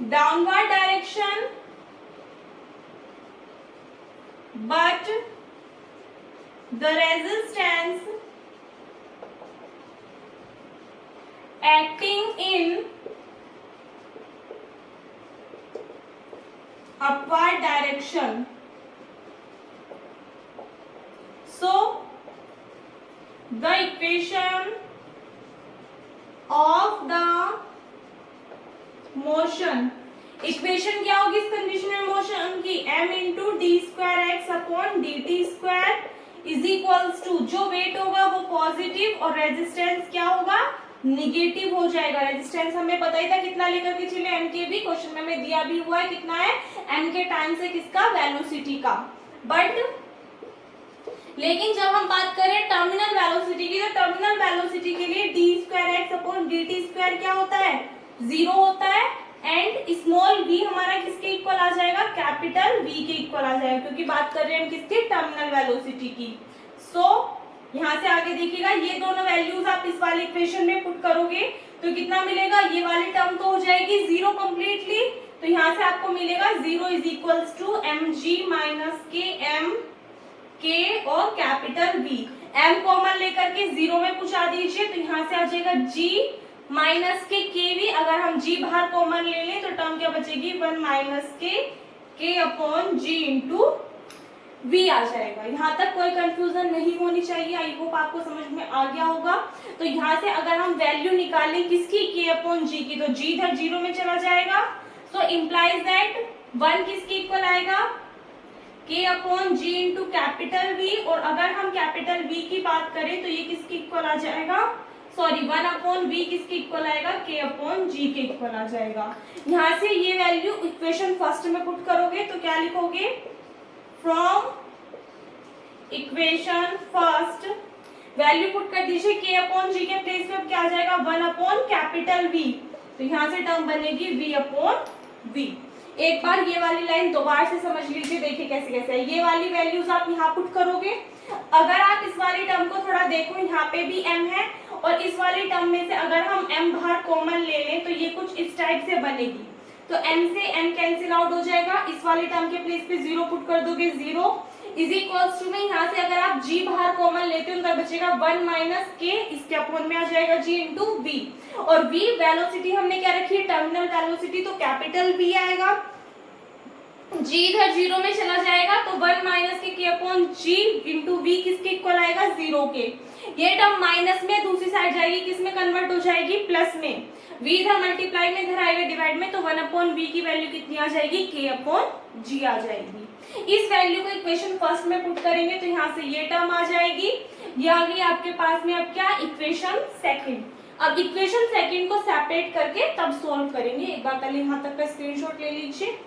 [SPEAKER 1] downward direction but the resistance acting in upward direction, so the equation of the motion, equation क्या होगी इस कंडीशन में मोशन की, m into D square x upon D T square is equals to, जो weight होगा वो positive और resistance क्या होगा, निगेटिव हो जाएगा। रेजिस्टेंस हमें पता ही था कितना लेकर के चले, एम के भी क्वेश्चन में हमें दिया भी हुआ है कितना है, एम के टाइम्स है किसका, वेलोसिटी का। बट लेकिन जब हम बात करें टर्मिनल वेलोसिटी की, तो टर्मिनल वेलोसिटी के लिए D square x upon D T square क्या होता है, 0 होता है। एंड स्मॉल v हमारा किसके इक्वल आ जाएगा, कैपिटल v के इक्वल आ जाएगा, क्योंकि बात कर रहे हैं हम किसकी, टर्मिनल वेलोसिटी की। सो यहाँ से आगे देखिएगा, ये दोनों वैल्यूज आप इस वाले इक्वेशन में पुट करोगे तो कितना मिलेगा, ये वाली टर्म तो हो जाएगी 0 कंप्लीटली, तो यहाँ से आपको मिलेगा 0 is equals to m g minus k m के और कैपिटल V। m कॉमन लेकर के 0 में पूछा दीजिए, तो यहाँ से आ जाएगा g माइनस के भी, अगर हम g बाहर कॉमन ले लें तो टर्म क्या बचेगी, 1 माइनस के अपॉन जी इंटू V आ जाएगा। यहाँ तक कोई कंफ्यूजन नहीं होनी चाहिए, आई होप आपको समझ में आ गया होगा। तो यहाँ से अगर हम वैल्यू निकालें किसकी, k अपॉन जी की, तो g इधर 0 में चला जाएगा, सो इम्प्लाइज दैट 1 किसके इक्वल आएगा, k upon G into capital V, और अगर हम कैपिटल V की बात करें तो ये किसके इक्वल आ जाएगा, सॉरी 1 अपॉन V किसके इक्वल आएगा, k अपॉन जी के इक्वल आ जाएगा। यहाँ से ये वैल्यू इक्वेशन फर्स्ट में पुट करोगे तो क्या लिखोगे, from equation first value put कर दीजिए, k अपॉन जी के प्लेस में क्या आ जाएगा, 1 अपॉन कैपिटल V, तो यहाँ से टर्म बनेगी v अपॉन V। एक बार ये वाली लाइन दोबारा से समझ लीजिए, देखिए कैसे कैसे है। ये वाली वैल्यूज आप यहाँ पुट करोगे, अगर आप इस वाली टर्म को थोड़ा देखो, यहाँ पे भी m है, और इस वाली टर्म में से अगर हम m बाहर कॉमन ले लें तो ये कुछ इस टाइप से बनेगी, तो m से m कैंसिल आउट हो जाएगा, इस वाली टर्म के प्लेस पे 0 पुट कर दोगे, 0 इज इक्वल्स टू में यहाँ से अगर आप g बाहर कॉमन लेते हो तो बचेगा 1 माइनस के, इसके अपॉन में आ जाएगा g इंटू v, और v वेलोसिटी हमने क्या रखी है, टर्मिनल वेलोसिटी, तो कैपिटल V आएगा, g इधर 0 में चला जाएगा, तो 1 माइनस के अपॉन जी इंटू v किसके इक्वल आएगा, 0 के। ये टर्म माइनस में दूसरी साइड जाएगी, किस में कन्वर्ट हो जाएगी, प्लस में, v इधर मल्टीप्लाई में, इधर आएगा डिवाइड में, तो 1 अपॉन v की वैल्यू कितनी आ जाएगी, k अपॉन जी आ जाएगी। इस वैल्यू को इक्वेशन फर्स्ट में पुट करेंगे तो यहाँ से ये टर्म आ जाएगी, ये आ गई आपके पास में अब क्या, इक्वेशन सेकंड। अब इक्वेशन सेकंड को सेपरेट करके तब सॉल्व करेंगे। एक बार पहले यहाँ तक का स्क्रीनशॉट ले लीजिए।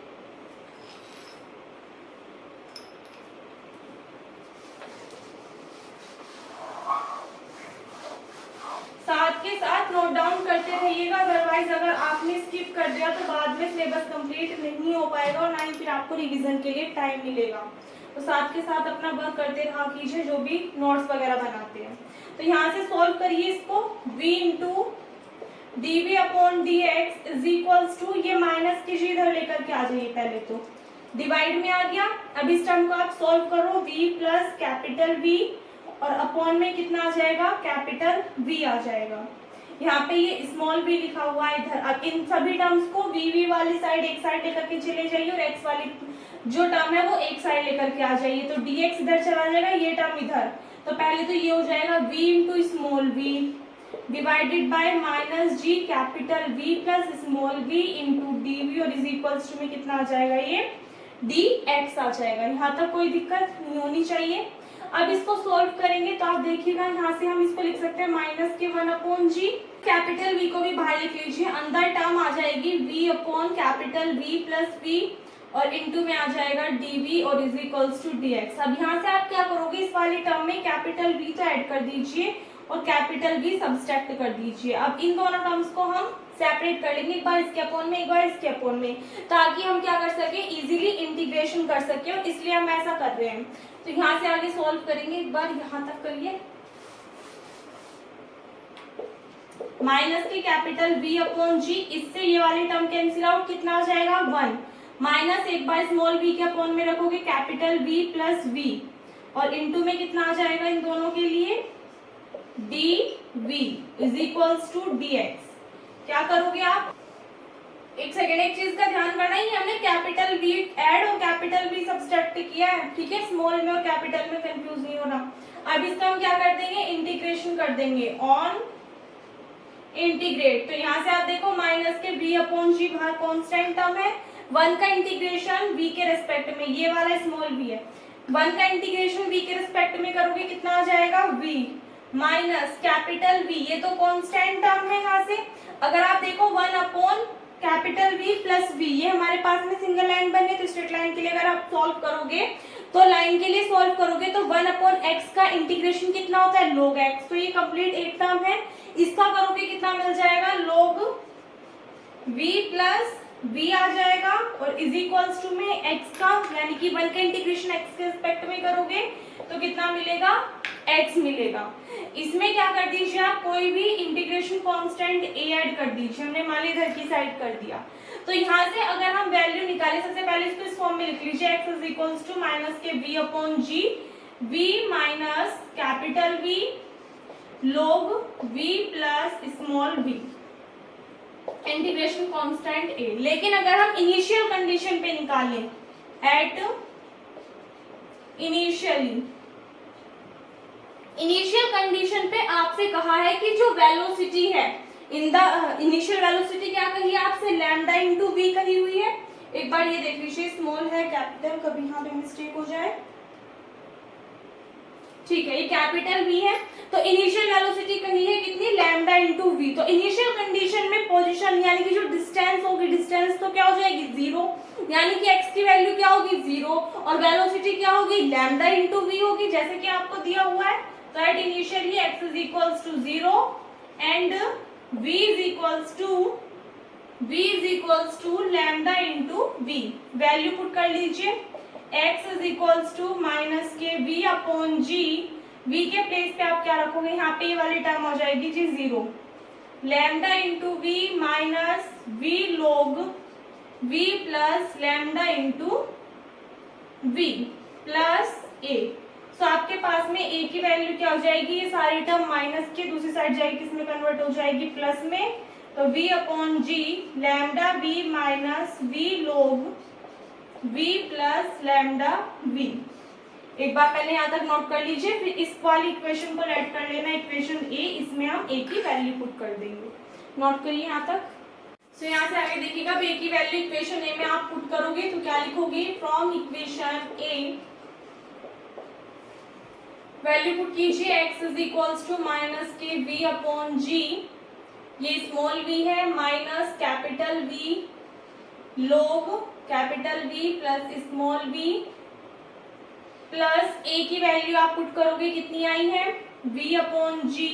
[SPEAKER 1] साथ के साथ नोट डाउन करते रहिएगा, अदरवाइज अगर आपने स्किप कर दिया तो बाद में सिलेबस कंप्लीट नहीं हो पाएगा और ना ही फिर आपको रिवीजन के लिए टाइम मिलेगा। तो साथ के साथ अपना वर्क करते रहा कीजिए, जो भी नोट्स वगैरह बनाते हैं। तो यहाँ से सॉल्व करिए इसको, v into d v upon d x is equals to, ये माइनस की जी इधर लेकर के आ जाइए, पहले तो डिवाइड में आ गया। अब इस टर्म को आप सॉल्व करो, v प्लस कैपिटल V और अपॉन में कितना आ जाएगा, कैपिटल V आ जाएगा। यहाँ पे ये स्मॉल v लिखा हुआ है इधर। अब इन सभी टर्म्स को v वाली साइड एक साइड लेकर के चले जाइए और x वाली जो टर्म है वो एक साइड लेकर के आ जाइए, तो dx इधर चला जाएगा, ये टर्म इधर, तो पहले तो ये हो जाएगा v into small v divided by minus g capital V plus small v into d और इज इक्वल्स टू में कितना आ जाएगा, ये dx आ जाएगा। यहाँ तक कोई दिक्कत नहीं होनी चाहिए। अब इसको सॉल्व करेंगे तो आप देखिएगा, यहाँ से हम इसको लिख सकते हैं माइनस के 1 अपॉन जी, कैपिटल V को भी बाहर लिख लीजिए, अंदर टर्म आ जाएगी v upon capital V plus v और इनटू में आ जाएगा dv और इज इक्वल्स टू dx। अब यहाँ से आप क्या करोगे, इस वाली टर्म में कैपिटल V तो ऐड कर दीजिए और कैपिटल V सब्सट्रैक्ट कर दीजिए। अब इन दोनों टर्म्स को हम सेपरेट कर लेंगे, एक बार इसके अपॉन में एक बार इसके अपॉन में, ताकि हम क्या कर सके, इजीली इंटीग्रेशन कर सके, और इसलिए हम ऐसा कर रहे हैं। तो यहाँ से आगे सॉल्व करेंगे, एक बार यहाँ तक करिए, माइनस के कैपिटल V अपॉन जी, इससे ये वाली टर्म कैंसिल आउट, कितना आ जाएगा 1 माइनस एक बार स्मॉल v के अपॉन में रखोगे कैपिटल V प्लस v और इनटू में कितना आ जाएगा इन दोनों के लिए, dv is equals to dx। क्या करोगे आप, एक सेकेंड, एक चीज का ध्यान रखना ही, हमने कैपिटल V ऐड और कैपिटल V सब्सट्रैक्ट किया है, ठीक है, स्मॉल में और कैपिटल में कंफ्यूज नहीं होना। अब इसका हम क्या कर देंगे, इंटीग्रेशन कर देंगे, ऑन इंटीग्रेट। तो यहाँ से आप देखो माइनस के v अपॉन जी बाहर कॉन्स्टेंट टर्म है, 1 का इंटीग्रेशन v के रेस्पेक्ट में, ये वाला स्मॉल v है, 1 का इंटीग्रेशन v के रेस्पेक्ट में करोगे कितना आ जाएगा v, माइनस कैपिटल वी, ये तो कांस्टेंट टर्म है यहाँ से। अगर आप देखो 1 upon capital v plus v, ये हमारे पास में सिंगल लाइन बनी है, तो स्ट्रेट लाइन के लिए अगर आप सॉल्व करोगे तो लाइन के लिए सॉल्व करोगे तो 1 अपॉन एक्स का इंटीग्रेशन कितना होता है, log x। तो ये कंप्लीट एक टर्म है, इसका करोगे कितना मिल जाएगा, log v प्लस v आ जाएगा, और इज इक्वल्स टू में x का, यानी कि 1 का इंटीग्रेशन x के रिस्पेक्ट में करोगे तो कितना मिलेगा, x मिलेगा। इसमें क्या कर दीजिए आप, कोई भी इंटीग्रेशन कांस्टेंट a ऐड कर दीजिए। हमने मान ली इधर की साइड कर दिया, तो यहाँ से अगर हम वैल्यू निकालें, सबसे पहले इसको इस फॉर्म में लिख लीजिए, x is equals to minus के v upon g, v minus capital V log v plus small v, integration constant a। लेकिन अगर हम इनिशियल कंडीशन पे निकालें, एट इनिशियल कंडीशन पे आपसे कहा है कि जो वेलोसिटी है इन द इनिशियल वेलोसिटी क्या कही है आपसे, लैम्डा इंटू वी कही हुई है। एक बार ये देख लीजिए, स्मॉल है कैपिटल, कभी यहाँ पे मिस्टेक हो जाए, ठीक है, ये कैपिटल वी है। तो इनिशियल वेलोसिटी कही है कितनी, लैम्डा इंटू वी। तो इनिशियल कंडीशन में पोजीशन यानी कि जो डिस्टेंस होगी, डिस्टेंस तो क्या हो जाएगी, जीरो, यानी कि x की वैल्यू क्या होगी, जीरो, और वेलोसिटी क्या होगी, लैम्डा इंटू वी होगी, जैसे कि आपको दिया हुआ है। तो at initially x is equals to zero and v is equals to lambda into v. Value put कर लीजिए, x is equals to minus के v अपॉन g, v के प्लेस पे आप क्या रखोगे, यहाँ पे ये वाली टर्म हो जाएगी G zero, lambda into V minus v log v plus lambda into v plus a। तो आपके पास में a की वैल्यू क्या हो जाएगी, ये सारी टर्म माइनस के दूसरी साइड जाएगी, किसमें कन्वर्ट हो जाएगी, प्लस में। तो v अपॉन जी lambda v minus v log v plus lambda v। एक बार पहले यहाँ तक नोट कर लीजिए, फिर इस वाली इक्वेशन को ऐड कर लेना, इक्वेशन a, इसमें हम a की वैल्यू पुट कर देंगे। नोट करिए यहाँ तक। तो यहाँ से आगे देखिएगा, a की वैल्यू इक्वेशन a में आप पुट करोगे तो क्या लिखोगे, from equation a value put कीजिए, x is equals to minus के v अपॉन जी, ये स्मॉल v है, minus capital V log capital V plus small v plus a की वैल्यू आप पुट करोगे, कितनी आई है, v अपॉन जी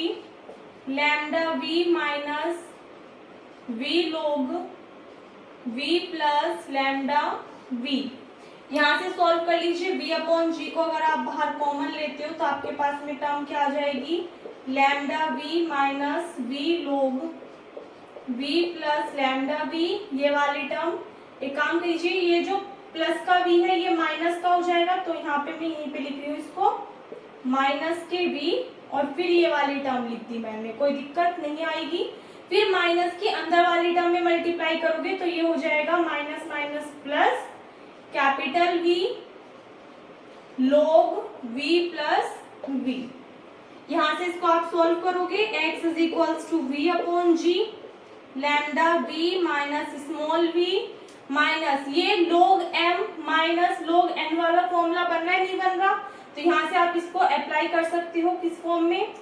[SPEAKER 1] lambda v minus v log v plus lambda v। यहाँ से सॉल्व कर लीजिए, v अपॉन जी को अगर आप बाहर कॉमन लेते हो तो आपके पास में टर्म क्या आ जाएगी, lambda v minus v log v plus lambda v, ये वाली टर्म। एक काम कीजिए, ये जो प्लस का v है ये माइनस का हो जाएगा, तो यहाँ पे मैं यहीं पे लिख रही हूँ इसको माइनस के v, और फिर ये वाली टर्म लिख दी मैंने, कोई दिक्कत नहीं आएगी। फिर माइनस के अंदर वाली टर्म में मल्टीप्लाई करोगे तो ये हो जाएगा minus minus plus capital V log v plus v। यहाँ से इसको आप सॉल्व करोगे, x is equals to v upon ji lambda v minus small v minus ये log m minus log n वाला फॉर्मूला बनना है, नहीं बन रहा, तो यहाँ से आप इसको अप्लाई कर सकते हो किस फॉर्म में,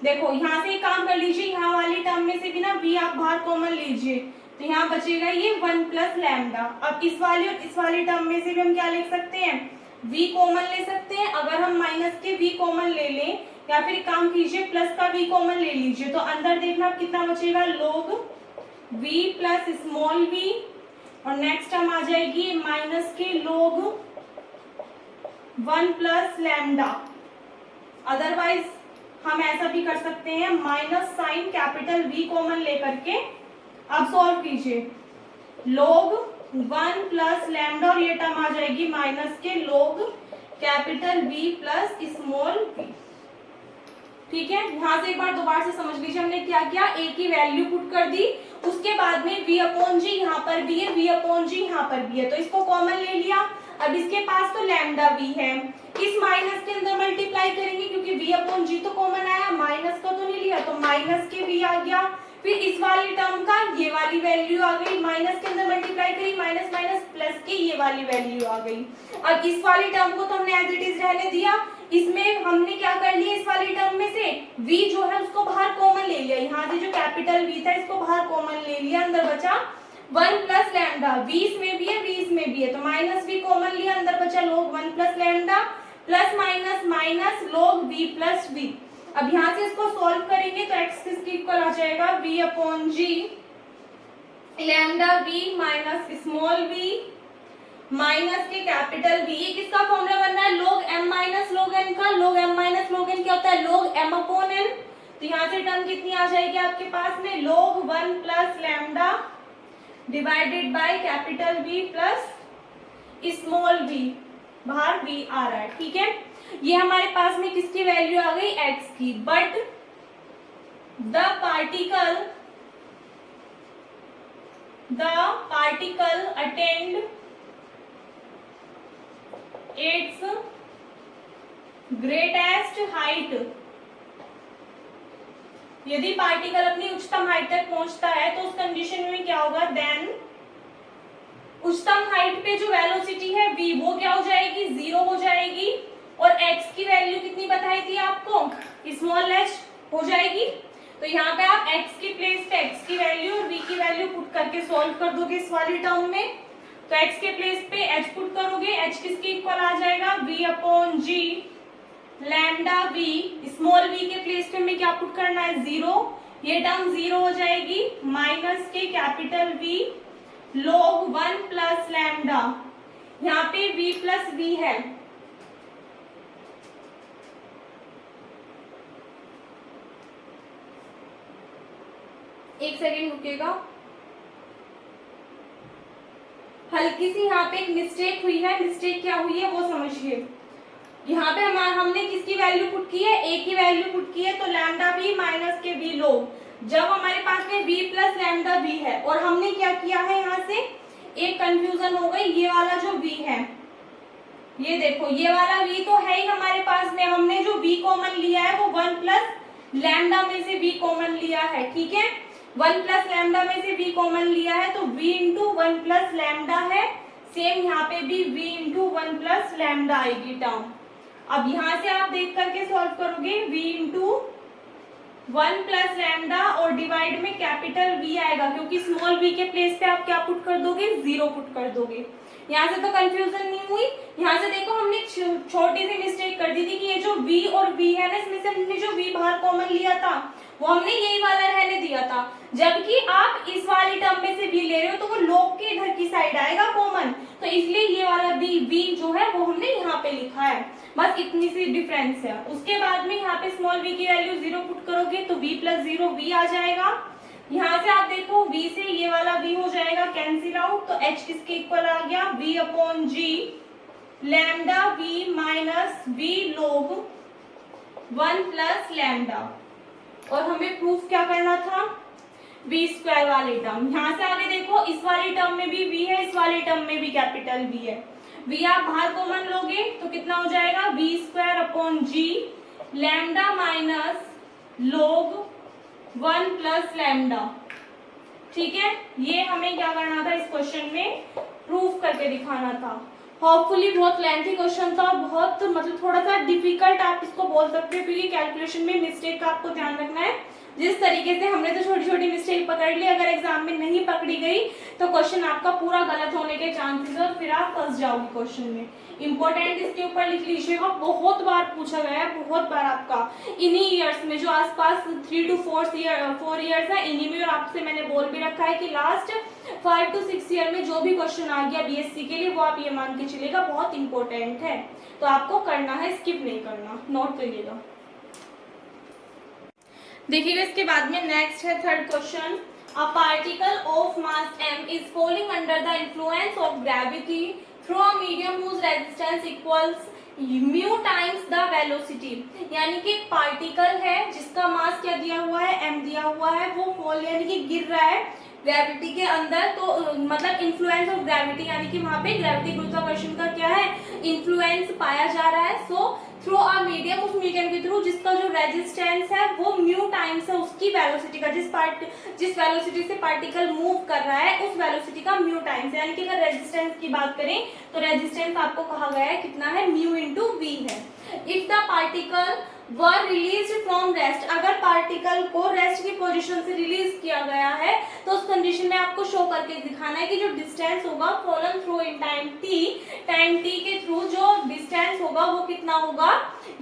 [SPEAKER 1] देखो यहाँ से एक काम कर लीजिए, यहाँ वाली टर्म में से भी ना v आप बाहर कॉमन लीजिए, तो यहाँ बचेगा ये 1 प्लस लैम्डा। अब इस वाली और इस वाली टर्म में से भी हम क्या लिख सकते हैं, v कॉमन ले सकते हैं। अगर हम माइनस के v कॉमन ले लें, या फिर काम कीजिए प्लस का v कॉमन ले लीजिए, तो अंदर देखना कितना बचेगा, log v plus small v, और नेक्स्ट टर्म आ जाएगी माइनस के log 1 प्लस लैम्डा। अदरवाइज हम ऐसा भी कर सकते हैं, minus sign capital V common लेकर के अब सॉल्व कीजिए, log 1 प्लस लैम्डा, और ये टर्म आ जाएगी माइनस के log capital V plus small v। ठीक है, यहाँ से एक बार दोबारा से समझ लीजिए, हमने क्या किया, a की वैल्यू पुट कर दी, उसके बाद में v अपॉन जी यहाँ पर भी है, v अपॉन जी यहाँ पर भी है, तो इसको कॉमन ले लिया। अब इसके पास तो लैम्डा v है, इस माइनस के अंदर मल्टीप्लाई करेंगे क्योंकि v अपॉन जी तो कॉमन आया, माइनस का तो नहीं लिया, तो माइनस के v आ गया, फिर इस वाली टर्म का ये वाली वैल्यू आ गई, माइनस के अंदर मल्टीप्लाई करी, माइनस माइनस प्लस के ये वाली वैल्यू आ गई। अब इस वाली टर्म को तो हमने एज इट इज रहने दिया, इसमें हमने क्या कर लिया, इस वाली टर्म में से v जो है उसको बाहर कॉमन ले लिया, यहाँ से जो कैपिटल v था इसको बाहर कॉमन ले लिया, अंदर बचा 1 प्लस लैम्डा, v इसमें भी है v इसमें भी है, तो माइनस v कॉमन लिया, अंदर बचा log 1 plus lambda plus minus minus log v plus v। अब यहाँ से इसको सॉल्व करेंगे तो x किसके इक्वल आ जाएगा, v upon g lambda v minus small v minus के कैपिटल V। ये किसका फॉर्मूला बन रहा है, log m minus log n का। log m minus log n क्या होता है, log m अपॉन n। तो यहाँ से टर्म कितनी आ जाएगी आपके पास में, log 1 plus lambda divided by capital V plus small v, बाहर v आ रहा है, ठीक है। ये हमारे पास में किसकी वैल्यू आ गई, x की। But the particle attend it's greatest height, यदि पार्टिकल अपनी उच्चतम हाइट तक पहुंचता है तो उस कंडीशन में क्या होगा, देन उच्चतम हाइट पे जो वेलोसिटी है v वो क्या हो जाएगी, 0 हो जाएगी। और x की वैल्यू कितनी बताई थी आपको, स्मॉल h हो जाएगी। तो यहाँ पे आप x की प्लेस पे x की वैल्यू और v की वैल्यू पुट करके सॉल्व कर दोगे इस वाली टर्म में। तो x के प्लेस पे h पुट करोगे, h किसके इक्वल आ जाएगा, v upon g lambda v, small v के प्लेस पे हमें क्या पुट करना है, 0, ये टर्म 0 हो जाएगी, माइनस के capital V log 1 plus lambda, यहाँ पे v प्लस v है, एक सेकेंड रुकेगा, हल्की सी यहाँ पे एक मिस्टेक हुई है। मिस्टेक क्या हुई है वो समझिए। यहाँ पे हमने किसकी वैल्यू पुट की है, a की वैल्यू पुट की है, तो लैम्डा v माइनस के v log। जब हमारे पास में v प्लस लैम्डा v है और हमने क्या किया है, यहाँ से एक कंफ्यूजन हो गई, ये वाला जो v है, ये देखो ये वाला v तो है ही हमारे पास में, हमने जो v कॉमन लिया है वो 1 प्लस लैम्डा में से v कॉमन लिया है, ठीक है। 1 प्लस लैम्डा में से v कॉमन लिया है तो v इंटू 1 प्लस लैम्डा है, सेम यहाँ पे भी v इंटू 1 प्लस लैम्डा आएगी टर्म। अब यहाँ से आप देख करके सॉल्व करोगे, v इंटू 1 प्लस लैम्डा और डिवाइड में कैपिटल V आएगा, क्योंकि स्मॉल v के प्लेस पे आप क्या पुट कर दोगे, 0 पुट कर दोगे। यहाँ से तो कंफ्यूजन नहीं हुई। यहाँ से देखो हमने छोटी सी मिस्टेक कर दी थी कि ये जो v और v है ना, इसमें से हमने जो v बाहर कॉमन लिया था वो हमने यही वाला रहने दिया था, जबकि आप इस वाली टर्म में से v ले रहे हो तो वो log के इधर की साइड आएगा कॉमन, तो इसलिए ये वाला v जो है वो हमने यहाँ पे लिखा है, बस इतनी सी डिफरेंस है। उसके बाद में यहाँ पे स्मॉल v की वैल्यू 0 पुट करोगे तो v प्लस 0 v आ जाएगा। यहाँ से आप देखो v से ये वाला v हो जाएगा कैंसिल आउट, तो h किसके इक्वल आ गया, v upon g lambda v minus v log 1 plus lambda. और हमें प्रूफ क्या करना था, v स्क्वायर वाली टर्म। यहाँ से आगे देखो इस वाली टर्म में भी v है, इस वाली टर्म में भी कैपिटल V है, v आप बाहर कॉमन लोगे तो कितना हो जाएगा, v square upon g lambda minus log 1 plus lambda, ठीक है। ये हमें क्या करना था, इस क्वेश्चन में प्रूफ करके दिखाना था। होपफुली बहुत लेंथी क्वेश्चन था, बहुत मतलब थोड़ा सा डिफिकल्ट आप इसको बोल सकते हो, क्योंकि कैलकुलेशन में मिस्टेक का आपको ध्यान रखना है। जिस तरीके से हमने तो छोटी छोटी मिस्टेक पकड़ ली, अगर एग्जाम में नहीं पकड़ी गई तो क्वेश्चन आपका पूरा गलत होने के चांसेस है और फिर आप फंस जाओगे क्वेश्चन में। इंपॉर्टेंट इसके ऊपर लिख लीजिएगा, बहुत बार पूछा गया है, बहुत बार आपका इन्हीं ईयर्स में, जो आसपास 3 to 4 ईयर्स है इन्हीं में। और आपसे मैंने बोल भी रखा है कि लास्ट 5 to 6 ईयर में जो भी क्वेश्चन आ गया बीएससी के लिए वो आप ये मान के चलिएगा बहुत इंपॉर्टेंट है, तो आपको करना है, स्किप नहीं करना, नोट करिएगा। देखिएगा इसके बाद में नेक्स्ट है third question, a particle of mass m is falling under the influence of gravity through a medium whose resistance equals mu times the velocity. यानी कि एक पार्टिकल है जिसका मास क्या दिया हुआ है, m दिया हुआ है, वो फॉल यानी कि गिर रहा है ग्रेविटी के अंदर, तो मतलब इन्फ्लुएंस ऑफ ग्रेविटी यानी कि वहां पे ग्रेविटी गुरुत्वाकर्षण का क्या है, इन्फ्लुएंस पाया जा रहा है। सो थ्रू अ मीडियम, उस मीडियम के थ्रू जिसका जो रेजिस्टेंस है वो म्यू टाइम्स है, उस उसकी वेलोसिटी का, जिस वेलोसिटी से पार्टिकल मूव कर रहा है उस वेलोसिटी का म्यू टाइम्स, यानी कि अगर रेजिस्टेंस की बात करें तो रेजिस्टेंस आपको कहा गया है कितना है, म्यू इंटू वी है। If the particle were release from rest, अगर पार्टिकल को रेस्ट की पोजीशन से रिलीज किया गया है तो उस कंडीशन में आपको शो करके दिखाना है कि जो डिस्टेंस होगा fallen through in time T के थ्रू जो डिस्टेंस होगा वो कितना होगा,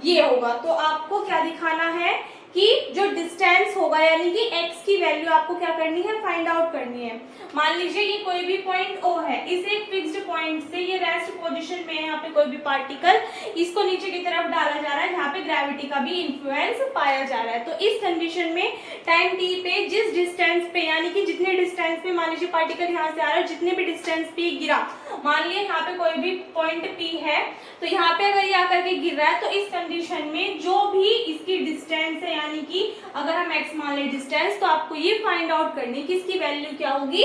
[SPEAKER 1] ये होगा। तो आपको क्या दिखाना है कि जो डिस्टेंस होगा यानी कि x की वैल्यू आपको क्या करनी है, फाइंड आउट करनी है। मान लीजिए ये कोई भी पॉइंट O है, इस एक फिक्स्ड पॉइंट से ये रेस्ट पोजीशन में है, यहाँ पे कोई भी पार्टिकल, इसको नीचे की तरफ डाला जा रहा है, यहाँ पे ग्रेविटी का भी इन्फ्लुएंस पाया जा रहा है। तो इस कंडीशन में टाइम t पे जिस डिस्टेंस पे, यानी कि जितने डिस्टेंस पे मान लीजिए पार्टिकल यहाँ से आ रहा है, जितने भी डिस्टेंस पे गिरा, मान लिया यहाँ पे कोई भी पॉइंट P है, तो यहाँ पे अगर ये आकर के गिर रहा है तो इस कंडीशन में जो भी इसकी डिस्टेंस है, यानी कि अगर हम x मान ले डिस्टेंस, तो आपको ये फाइंड आउट करनी कि इसकी वैल्यू क्या होगी,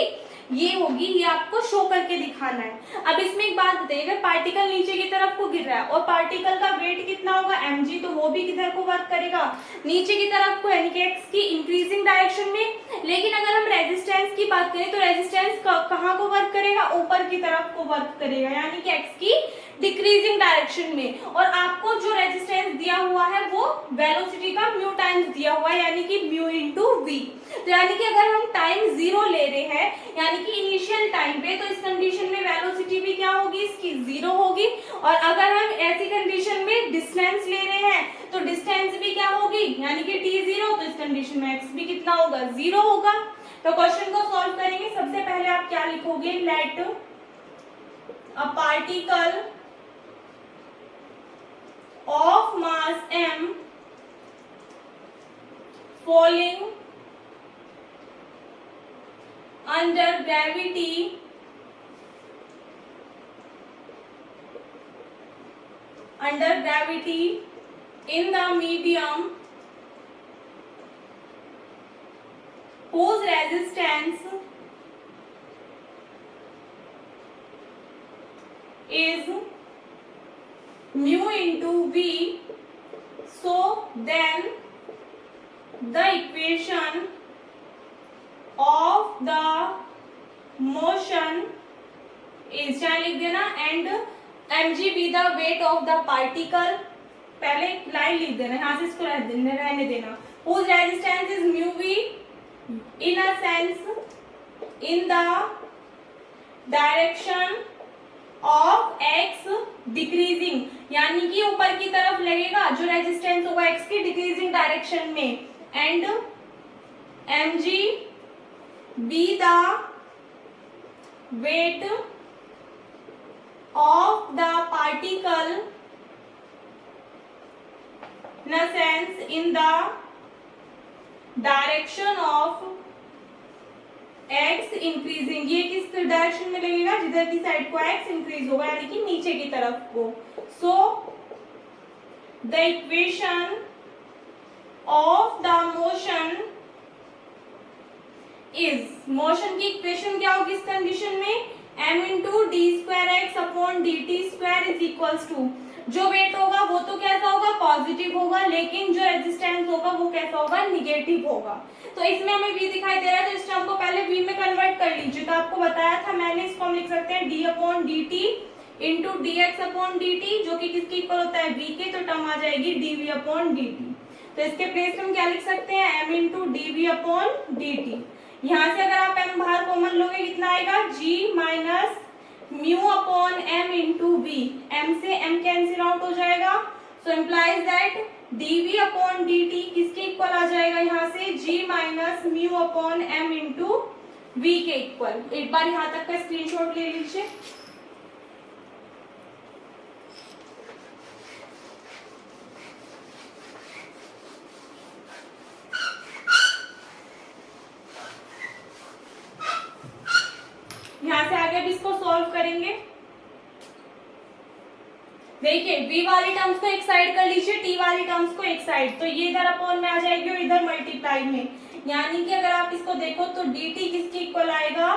[SPEAKER 1] ये होगी, ये आपको शो करके दिखाना है। अब इसमें एक बात बताइए, अगर पार्टिकल नीचे की तरफ को गिर रहा है और पार्टिकल का वेट कितना होगा mg, तो वो भी किधर को वर्क करेगा, नीचे की तरफ को, यानी कि x की इंक्रीजिंग डायरेक्शन में। लेकिन अगर हम रेजिस्टेंस की बात करें तो रेजिस्टेंस कहाँ को वर्क करेगा, ऊपर की तरफ को वर्क करेगा, यानी कि x की डिक्रीजिंग डायरेक्शन में। और आपको जो रेजिस्टेंस दिया हुआ है वो वेलोसिटी का म्यू टाइम्स दिया हुआ है, यानी कि म्यू इंटू वी। तो यानी कि अगर हम टाइम 0 ले रहे हैं, यानी कि इनिशियल टाइम पे, तो इस कंडीशन में वेलोसिटी भी क्या होगी, इसकी 0 होगी। और अगर हम ऐसी कंडीशन में डिस्टेंस ले रहे हैं तो डिस्टेंस भी क्या होगी, यानी कि t0, तो इस कंडीशन में x भी कितना होगा, 0 होगा। तो क्वेश्चन को सॉल्व करेंगे। सबसे पहले आप क्या लिखोगे, let a particle of mass m falling under gravity in the medium whose resistance is mu into v, so then the equation of the motion is, क्या लिख देना, and mg be the weight of the particle, पहले line लिख देना, यहाँ से इसको रहने देना, whose resistance is mu v, in a sense in the direction of x decreasing, यानी कि ऊपर की तरफ लगेगा जो रेजिस्टेंस होगा x की डिक्रीजिंग डायरेक्शन में, and mg be the weight of the particle in a sense in the direction of x increasing. ये किस डायरेक्शन में लगेगा, जिधर की साइड को x इंक्रीज होगा, यानी कि नीचे की तरफ को। So the equation of the motion is, motion की इक्वेशन क्या होगी इस कंडीशन में, m into D square x upon D T square is equals to, जो वेट होगा वो तो कैसा होगा, पॉजिटिव होगा, लेकिन जो रेजिस्टेंस होगा वो कैसा होगा, निगेटिव होगा। तो इसमें हमें v दिखाई दे रहा है, तो इस टर्म को पहले v में कन्वर्ट कर लीजिए। तो आपको बताया था मैंने, इसको हम लिख सकते हैं d upon D t into d x upon D T, जो कि किसके इक्वल होता है, v के, तो टर्म आ जाएगी dv अपॉन डी टी। तो इसके प्लेस में हम क्या लिख सकते हैं, m into dv upon D T. यहाँ से अगर आप m बाहर कॉमन लोगे कितना आएगा, g minus mu upon m into v, m से m कैंसिल आउट हो जाएगा। So implies that dv upon dt किसके इक्वल आ जाएगा, यहाँ से g minus mu upon m into v के इक्वल। एक बार यहाँ तक का स्क्रीनशॉट ले लीजिए। यहाँ से आगे अब इसको सॉल्व करेंगे। देखिए v वाली टर्म्स को एक साइड कर लीजिए, t वाली टर्म्स को एक साइड, तो ये इधर अपॉन में आ जाएगी और इधर मल्टीप्लाई में, यानी कि अगर आप इसको देखो तो dt किसके इक्वल आएगा,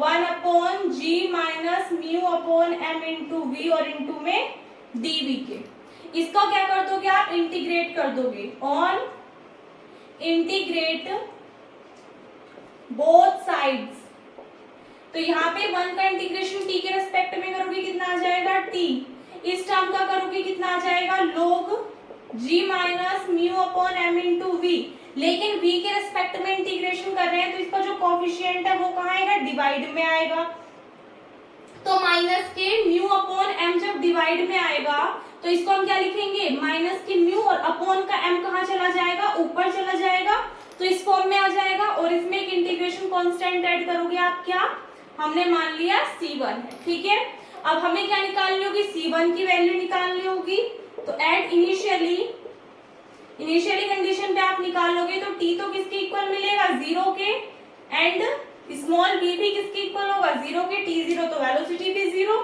[SPEAKER 1] 1 upon g minus mu upon m into v और इंटू में dv के। इसको क्या कर दोगे आप, इंटीग्रेट कर दोगे ऑन इंटीग्रेट बोथ साइड्स। तो यहाँ पे 1 का इंटीग्रेशन t के रेस्पेक्ट में करोगे कितना आ जाएगा t, इस टर्म का करोगे कितना आ जाएगा log g minus mu upon m into v. लेकिन v के रेस्पेक्ट में इंटीग्रेशन कर रहे हैं तो इसका जो कोफिशिएंट है वो कहाँ आएगा, डिवाइड में आएगा। तो माइनस के म्यू अपॉन m जब डिवाइड में आएगा तो इसको हम क्या लिखेंगे, माइनस के म्यू और अपॉन का m कहाँ चला जाएगा, ऊपर चला जाएगा, तो इस फॉर्म में आ जाएगा। और इसमें एक इंटीग्रेशन कांस्टेंट ऐड करोगे आप, क्या हमने मान लिया c1 है, ठीक है। अब हमें क्या निकालनी होगी, c1 की वैल्यू निकालनी होगी। तो एट इनिशियली कंडीशन पे आप निकालोगे तो t तो किसके इक्वल मिलेगा, 0 के, एंड स्मॉल b भी किसके इक्वल होगा, 0 के, t0 तो वेलोसिटी भी 0।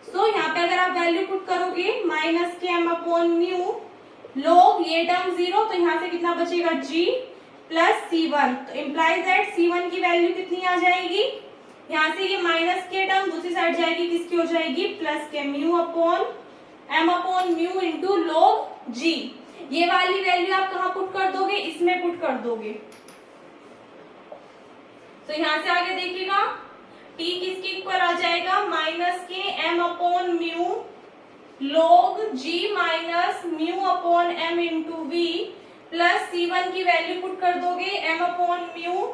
[SPEAKER 1] सो यहाँ पे अगर आप वैल्यू पुट करोगे minus k m upon mu log ये टर्म 0, तो यहाँ से कितना बचेगा g प्लस c1। तो इम्प्लाइज दैट c1 की वैल्यू कितनी आ जाएगी, यहाँ से ये माइनस के टर्म दूसरी साइड जाएगी, किसकी हो जाएगी, प्लस के mu upon m upon mu into log g। ये वाली वैल्यू आप कहाँ पुट कर दोगे, इसमें पुट कर दोगे। तो यहाँ से आगे देखिएगा t किसके इक्वल आ जाएगा, minus k m upon mu log g minus mu upon m into v plus c1 की वैल्यू पुट कर दोगे m upon mu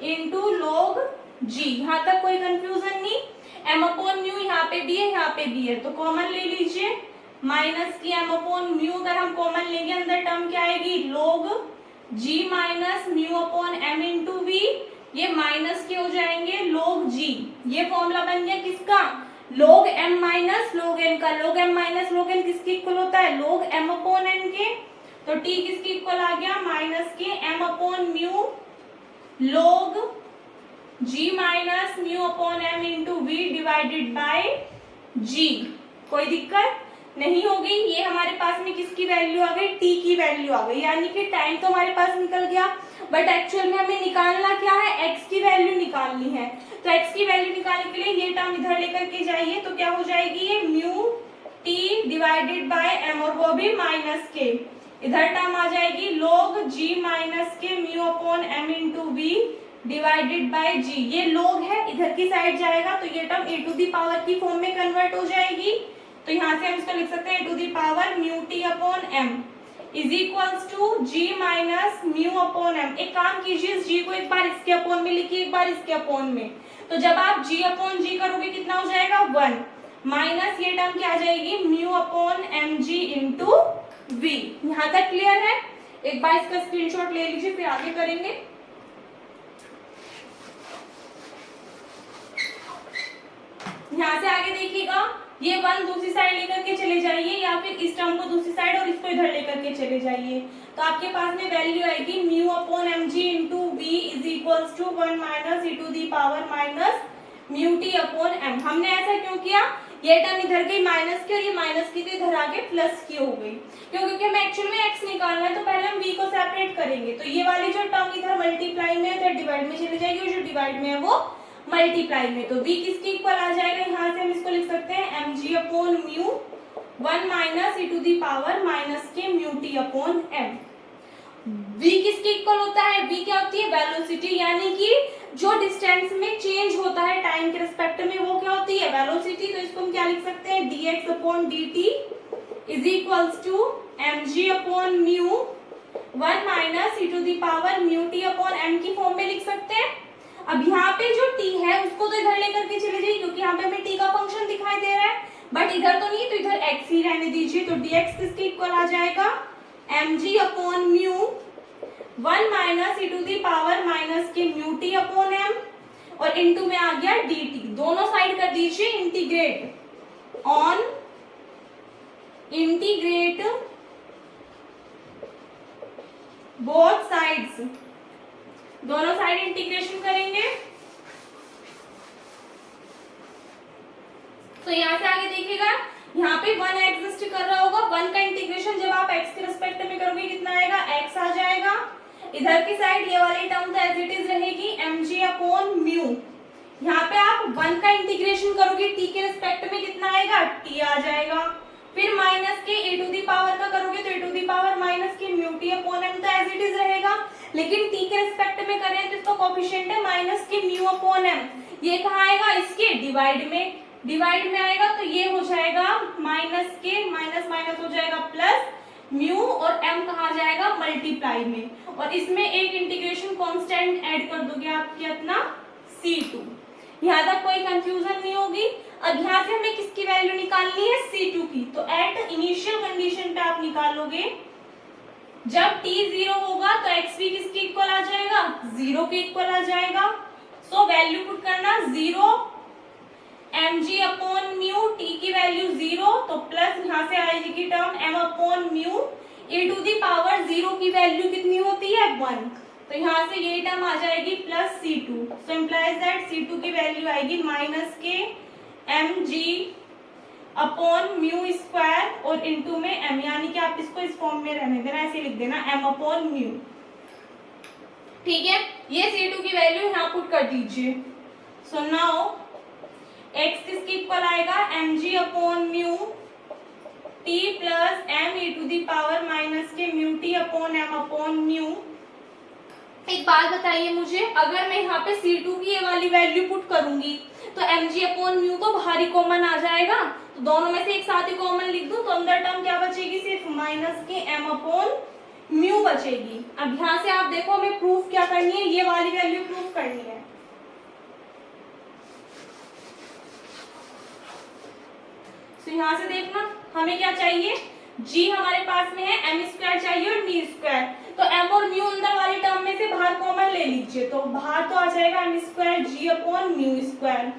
[SPEAKER 1] into log g। यहाँ तक कोई कंफ्यूजन नहीं, m अपॉन म्यू यहाँ पे भी है, यहाँ पे भी है, तो कॉमन ले लीजिए। माइनस की m अपॉन म्यू अगर हम कॉमन लेंगे अंदर टर्म क्या आएगी, log g minus mu upon m into v, ये माइनस के हो जाएंगे log g। ये फॉर्मूला बन गया किसका, log m minus log n का। log m minus log n किसके इक्वल होता है, log m अपॉन n के। तो t किसके इक्वल आ गया, minus k m upon mu log g minus mu upon m into v divided by g। कोई दिक्कत नहीं होगी। ये हमारे पास में किसकी वैल्यू आ गई, t की वैल्यू आ गई, यानी कि टाइम तो हमारे पास निकल गया, बट एक्चुअल में हमें निकालना क्या है, x की वैल्यू निकालनी है। तो x की वैल्यू निकालने के लिए ये टर्म इधर लेकर के जाइए, तो क्या हो जाएगी, ये mu t divided by m, और वो भी माइनस के। इधर टर्म आ जाएगी log g माइनस के mu upon m into v divided by g। ये log है, इधर की साइड जाएगा तो ये term a to the power की फॉर्म में कन्वर्ट हो जाएगी। तो यहाँ से हम इसको लिख सकते हैं a to the power mu t upon m is equals to g minus mu upon m। एक काम कीजिए, इस g को एक बार इसके अपॉन में लिखिए, एक बार इसके अपॉन में। तो जब आप g अपॉन g करोगे कितना हो जाएगा, 1 माइनस ये टर्म क्या आ जाएगी, mu upon m g into v. यहाँ तक क्लियर है। एक बार इसका स्क्रीनशॉट ले लीजिए, फिर आगे करेंगे। यहाँ से आगे देखिएगा, ये 1 दूसरी साइड लेकर के चले जाइए, या फिर इस टर्म को दूसरी साइड और इसको इधर लेकर के चले जाइए, तो आपके पास में वैल्यू आएगी mu upon m g into v is equals to 1 minus E to the power minus mu T upon m. हमने ऐसा क्यों किया, ये टर्म इधर गई माइनस की और ये माइनस की थी इधर आके प्लस की हो गई, क्योंकि हमें एक्चुअल में x निकालना है, तो पहले हम v को सेपरेट करेंगे। तो ये वाली जो टर्म इधर मल्टीप्लाई में है इधर डिवाइड में चली जाएगी, और जो डिवाइड में है वो मल्टीप्लाई में। तो v किसके इक्वल आ जाएगा, यहाँ से हम इसको लिख सकते हैं M G upon mu 1 minus E to the power minus के mu T upon M. v किसके इक्वल होता है, v क्या होती है, वेलोसिटी, यानी कि जो डिस्टेंस में चेंज होता है टाइम के रिस्पेक्ट में वो क्या होती है, वेलोसिटी। तो इसको हम क्या लिख सकते हैं, dx upon dt is equals to mg upon mu 1 minus E to the power mu T upon m की फॉर्म में लिख सकते हैं। अब यहाँ पे जो t है उसको तो इधर लेकर के चले जाइए, क्योंकि यहाँ पे हमें t का फंक्शन दिखाई दे रहा है, बट इधर तो नहीं, तो इधर x ही रहने दीजिए। तो dx किसके इक्वल आ जाएगा, mg upon mu 1 minus E to the power minus के म्यू टी अपॉन एम, और इनटू में आ गया dt। दोनों साइड कर दीजिए integrate on integrate both sides, दोनों साइड इंटीग्रेशन करेंगे। तो यहाँ से आगे देखिएगा, यहाँ पे 1 एग्जिस्ट कर रहा होगा, 1 का इंटीग्रेशन जब आप x के रिस्पेक्ट में करोगे कितना आएगा, x आ जाएगा। इधर की साइड ये वाली टर्म तो एज इट इज रहेगी mg अपॉन म्यू। यहाँ पे आप 1 का इंटीग्रेशन करोगे t के रिस्पेक्ट में कितना आएगा, t आ जाएगा। फिर माइनस के a टू दी पावर का करोगे तो a to the power minus के म्यू टी अपॉन m तो एज इट इज रहेगा। लेकिन टी के रिस्पेक्ट में करें तो इसका कोफिशिएंट है माइनस के म्यू अपॉन एम। ये कहाँ आएगा, इसके डिवाइड में आएगा, तो ये हो जाएगा माइनस के माइनस माइनस हो जाएगा प्लस म्यू, और m कहाँ जाएगा, मल्टीप्लाई में, और इसमें एक इंटीग्रेशन कांस्टेंट ऐड कर दोगे आप कितना, C2। यहाँ तक कोई कंफ्यूजन नहीं होगी। अब यहाँ से हमें किसकी वैल्यू निकालनी है, C2 की। तो एट इनिशियल कंडीशन पे आप निकालोगे, जब t 0 होगा तो xv किसके इक्वल आ जाएगा, 0 के इक्वल आ जाएगा। सो वैल्यू पुट करना 0 mg अपॉन म्यू, t की वैल्यू 0, तो प्लस यहाँ से आएगी की term m upon mu, e to the power 0 की वैल्यू कितनी होती है, 1, तो यहाँ से ये टर्म आ जाएगी plus C2। So implies that C2 की वैल्यू आएगी माइनस के mg अपॉन म्यू स्क्वायर और इनटू में m, यानी कि आप इसको इस फॉर्म में रहने देना, ऐसे लिख देना m अपॉन म्यू। ठीक है, ये C2 की वैल्यू यहाँ पुट कर दीजिए। सो नाउ x किसके इक्वल आएगा, mg upon mu t plus m e to the power minus के mu t upon m upon mu. एक बात बताइए मुझे, अगर मैं यहाँ पे C2 की ये वाली वैल्यू पुट करूंगी तो mg अपॉन म्यू तो बाहर ही कॉमन आ जाएगा, तो दोनों में से एक साथ ही कॉमन लिख दूं, तो अंदर टर्म क्या बचेगी, सिर्फ minus k m upon mu बचेगी। अब यहाँ से आप देखो हमें प्रूफ क्या करनी है, ये वाली वैल्यू प्रूफ करनी है। तो यहाँ से देखना हमें क्या चाहिए, g हमारे पास में है, m स्क्वायर चाहिए और m स्क्वायर, तो m और म्यू अंदर वाली टर्म में से बाहर कॉमन ले लीजिए, तो बाहर तो आ जाएगा m square g upon mu square.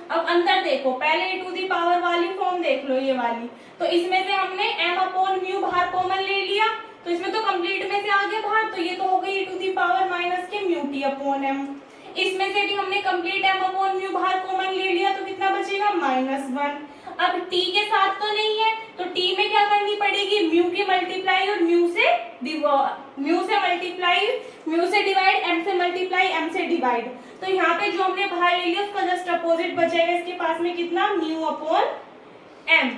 [SPEAKER 1] अब अंदर देखो, पहले e टू दी पावर वाली फॉर्म देख लो, ये वाली, तो इसमें से हमने m अपॉन म्यू बाहर कॉमन ले लिया, तो इसमें तो कंप्लीट में से आ गया बाहर, तो ये तो हो गई e to the power minus के म्यू t अपॉन m। इसमें से भी हमने कंप्लीट m अपॉन म्यू बाहर कॉमन ले लिया, तो कितना बचेगा, -1। अब t के साथ तो नहीं है, तो t में क्या करनी पड़ेगी, म्यू की मल्टीप्लाई और म्यू से मल्टीप्लाई, म्यू से डिवाइड, m से मल्टीप्लाई, m से डिवाइड, तो यहाँ पे जो हमने बाहर ले लिया उसका जस्ट अपोजिट बचेगा, इसके पास में कितना, म्यू अपॉन m।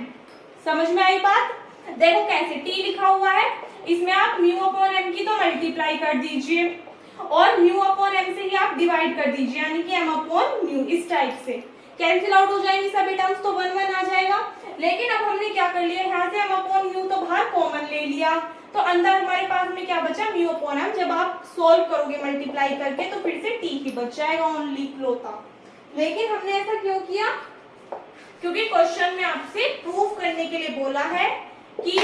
[SPEAKER 1] समझ में आई बात? देखो कैसे, t लिखा हुआ है, इसमें आप म्यू अपॉन m की तो मल्टीप्लाई कर दीजिए और म्यू अपॉन m से ही आप डिवाइड कर दीजिए, यानी कि m अपॉन म्यू, इस टाइप से कैंसिल आउट हो जाएंगी सभी टर्म्स, तो 1 1 आ जाएगा। लेकिन अब हमने क्या कर लिया, यहाँ से m अपॉन म्यू तो बाहर कॉमन ले लिया, तो अंदर हमारे पास में क्या बचा, म्यू अपॉन m। जब आप सोल्व करोगे मल्टीप्लाई करके तो फिर से t ही बच जाएगा ओनली क्लोता। लेकिन हमने ऐसा क्यों किया, क्योंकि क्वेश्चन में आपसे प्रूफ करने के लिए बोला है कि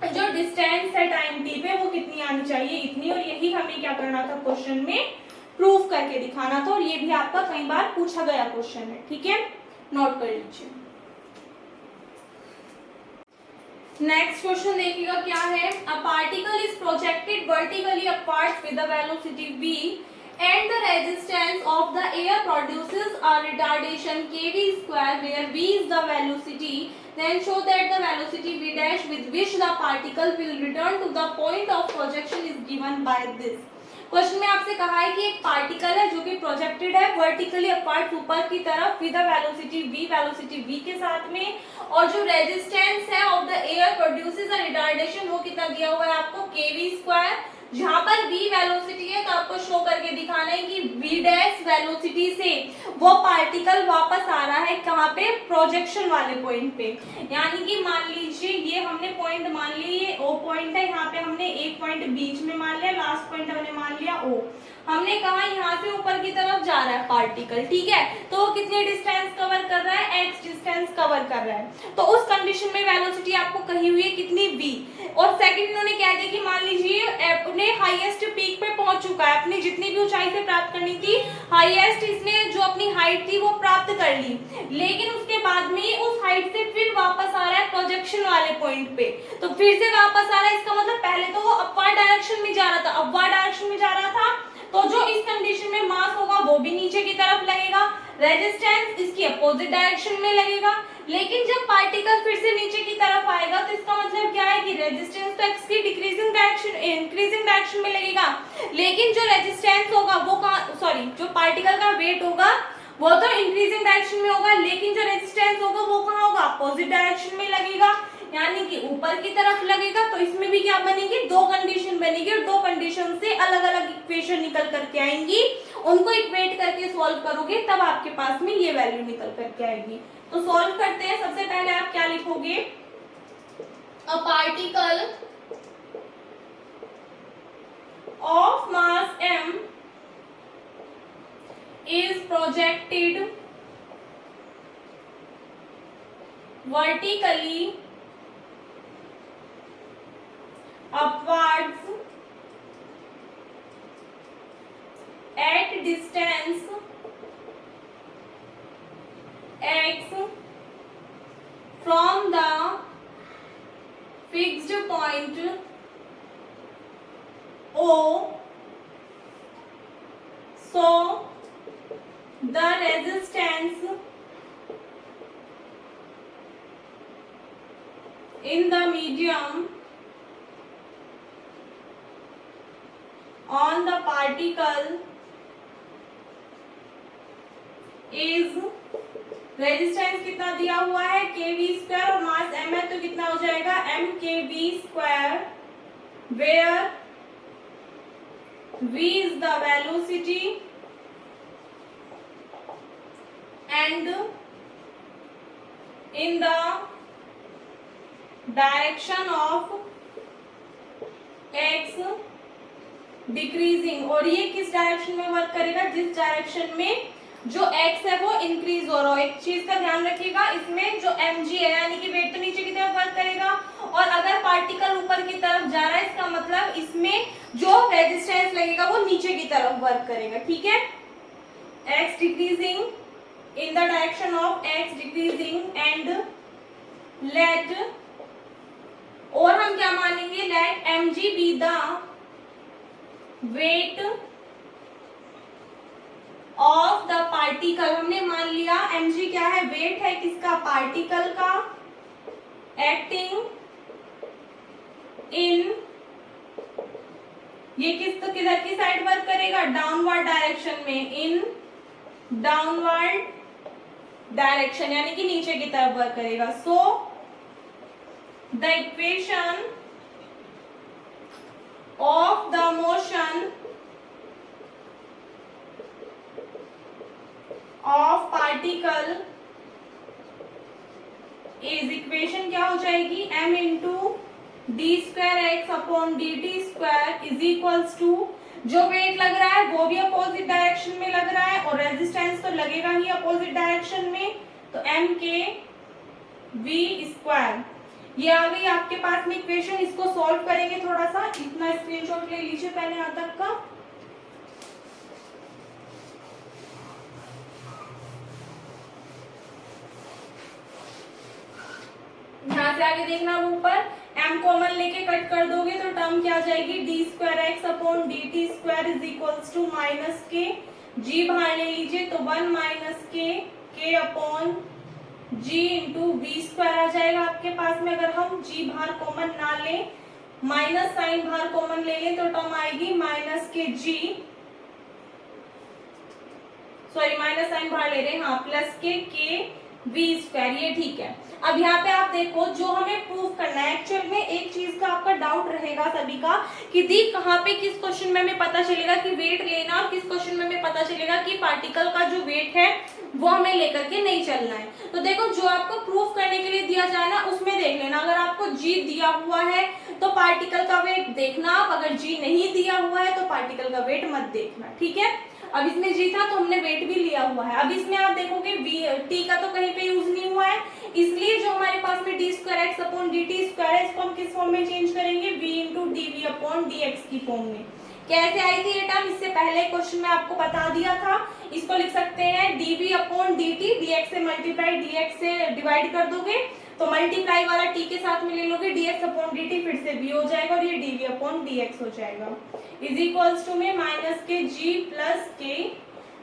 [SPEAKER 1] जो डिस्टेंस है टाइम t पे वो कितनी आनी चाहिए, इतनी, और यही हमें क्या करना था, क्वेश्चन में प्रूफ करके दिखाना था, और ये भी आपका कई बार पूछा गया क्वेश्चन है। ठीक है, नोट कर लीजिए। नेक्स्ट क्वेश्चन देखिएगा क्या है, a particle is projected vertically upward with the velocity v and the resistance of the air produces a retardation kv square where v is the velocity, then show that the velocity v dash with which the particle will return to the point of projection is given by this। Question में आपसे कहा है कि एक particle है जो कि projected है वर्टिकली अपवर्ड ऊपर की तरफ विद वेलोसिटी v के साथ में, और जो रेजिस्टेंस है of the air produces a retardation, वो कितना दिया हुआ है आपको, kv स्क्वायर। जहां पर v वेलोसिटी है तो आपको शो करके दिखाना है कि v डैश वेलोसिटी से वो पार्टिकल वापस आ रहा है कहाँ पे, प्रोजेक्शन वाले पॉइंट पे। यानी कि मान लीजिए ये हमने पॉइंट मान लिया, ये O पॉइंट है, यहाँ पे हमने एक पॉइंट बीच में मान लिया, लास्ट पॉइंट हमने मान लिया O। हमने कहा यहाँ से ऊपर की तरफ जा रहा है पार्टिकल, ठीक है, तो वो कितनी डिस्टेंस कवर कर रहा है, x डिस्टेंस कवर कर रहा है, तो उस कंडीशन में वेलोसिटी आपको कही हुई है कितनी, v। और सेकंड इन्होंने कह दिया कि मान लीजिए अपने हाईएस्ट पीक पे पहुंच चुका है, अपनी जितनी भी ऊंचाई से प्राप्त करनी थी हाईएस्ट, इसने जो अपनी हाइट थी वो प्राप्त कर ली, लेकिन उसके बाद में उस हाइट से फिर वापस आ रहा है प्रोजेक्शन वाले पॉइंट पे, तो फिर से वापस आ रहा है, इसका मतलब पहले तो वो अपवर्ड डायरेक्शन में जा रहा था, अपवर्ड डायरेक्शन में जा रहा था, तो जो इस कंडीशन में मास होगा वो भी नीचे की तरफ लगेगा, रेजिस्टेंस इसकी अपोजिट डायरेक्शन में लगेगा। लेकिन जब पार्टिकल फिर से नीचे की तरफ आएगा तो इसका मतलब क्या है कि रेजिस्टेंस तो एक्स की डिक्रीजिंग डायरेक्शन, इंक्रीजिंग डायरेक्शन में लगेगा, लेकिन जो रेजिस्टेंस होगा वो जो पार्टिकल का वेट होगा वो तो इंक्रीजिंग डायरेक्शन में होगा, लेकिन जो रेजिस्टेंस होगा वो कहाँ होगा, अपोजिट डायरेक्शन में लगेगा। यानी कि ऊपर की तरफ लगेगा तो इसमें भी क्या बनेगी, दो कंडीशन बनेगी और दो कंडीशन से अलग अलग इक्वेशन निकल करके आएंगी। उनको इक्वेट करके सॉल्व करोगे तब आपके पास में ये वैल्यू निकल करके आएगी। तो सॉल्व करते हैं। सबसे पहले आप क्या लिखोगे, अ particle of mass m is projected vertically upwards at distance x from the fixed point O, so the resistance in the medium on the particle is, resistance कितना दिया हुआ है, kv स्क्वायर और मास m है तो कितना हो जाएगा mkv square, where v is the velocity and in the direction of x decreasing, और ये किस डायरेक्शन में वर्क करेगा, जिस डायरेक्शन में जो x है वो इंक्रीज हो रहा हो। एक चीज का ध्यान रखिएगा, इसमें जो mg है यानी कि वेट तो नीचे की तरफ वर्क करेगा और अगर पार्टिकल ऊपर की तरफ जा रहा है इसका मतलब इसमें जो रेजिस्टेंस लगेगा वो नीचे की तरफ वर्क करेगा। ठीक है, x decreasing in the direction of x decreasing and let, और हम क्या मानेंगे, let mg be the weight of the particle. हमने मान लिया mg क्या है, वेट है किसका, पार्टिकल का, एक्टिंग इन, ये किधर की साइड वर्क करेगा, डाउनवर्ड डायरेक्शन में, इन डाउनवर्ड डायरेक्शन यानी कि नीचे की तरफ वर्क करेगा। So the equation of the motion of particle is, equation क्या हो जाएगी, m into D square x upon D T square is equals to, जो वेट लग रहा है वो भी अपोजिट डायरेक्शन में लग रहा है और रेजिस्टेंस तो लगेगा ही अपोजिट डायरेक्शन में, तो m के v स्क्वायर, ये आ गई आपके पास में इक्वेशन। इसको सॉल्व करेंगे, थोड़ा सा इतना स्क्रीनशॉट ले लीजिए पहले यहाँ तक का। ध्यान से आगे देखना, ऊपर m कॉमन लेके कट कर दोगे तो टर्म क्या आ जाएगी, D square x upon D T square is equals to minus के, जी बाहर ले लीजिए तो 1 माइनस के upon G into V square आ जाएगा आपके पास में। अगर हम जी बाहर कॉमन ना लें, माइनस साइन बाहर कॉमन ले लें तो टर्म आएगी माइनस के जी, सॉरी माइनस साइन बाहर ले रहे हैं, हाँ, प्लस के वी स्क्वायर, ये ठीक है। अब यहाँ पे आप देखो जो हमें प्रूव करना है, एक्चुअल में एक चीज का आपका डाउट रहेगा सभी का कि दी कहाँ पे किस क्वेश्चन में हमें पता चलेगा कि वेट लेना और किस क्वेश्चन में हमें पता चलेगा कि पार्टिकल का जो वेट है वो हमें लेकर के नहीं चलना है। तो देखो जो आपको प्रूफ करने के लिए दिया जाए ना उसमें देख लेना, अगर आपको जी दिया हुआ है तो पार्टिकल का वेट देखना, अगर जी नहीं दिया हुआ है तो पार्टिकल का वेट मत देखना। ठीक है, अब इसमें जी था तो हमने वेट भी लिया हुआ है। अब इसमें आप देखोगे टी का तो कहीं पे यूज नहीं हुआ है, इसलिए जो हमारे पास में d square x upon D T square है इसको हम किस फॉर्म में चेंज करेंगे, v into d v upon d x की फॉर्म में। कैसे आई थी ये टर्म, इससे पहले क्वेश्चन में आपको बता दिया था। इसको लिख सकते हैं d v upon D t, d x से मल्टीप्लाई डी एक्स से डिवाइड कर दोगे तो मल्टीप्लाई वाला टी के साथ में ले लोगे, d x upon D t फिर से वी हो जाएगा और ये d v upon d x हो जाएगा, इज इक्वल्स टू में माइनस के g plus k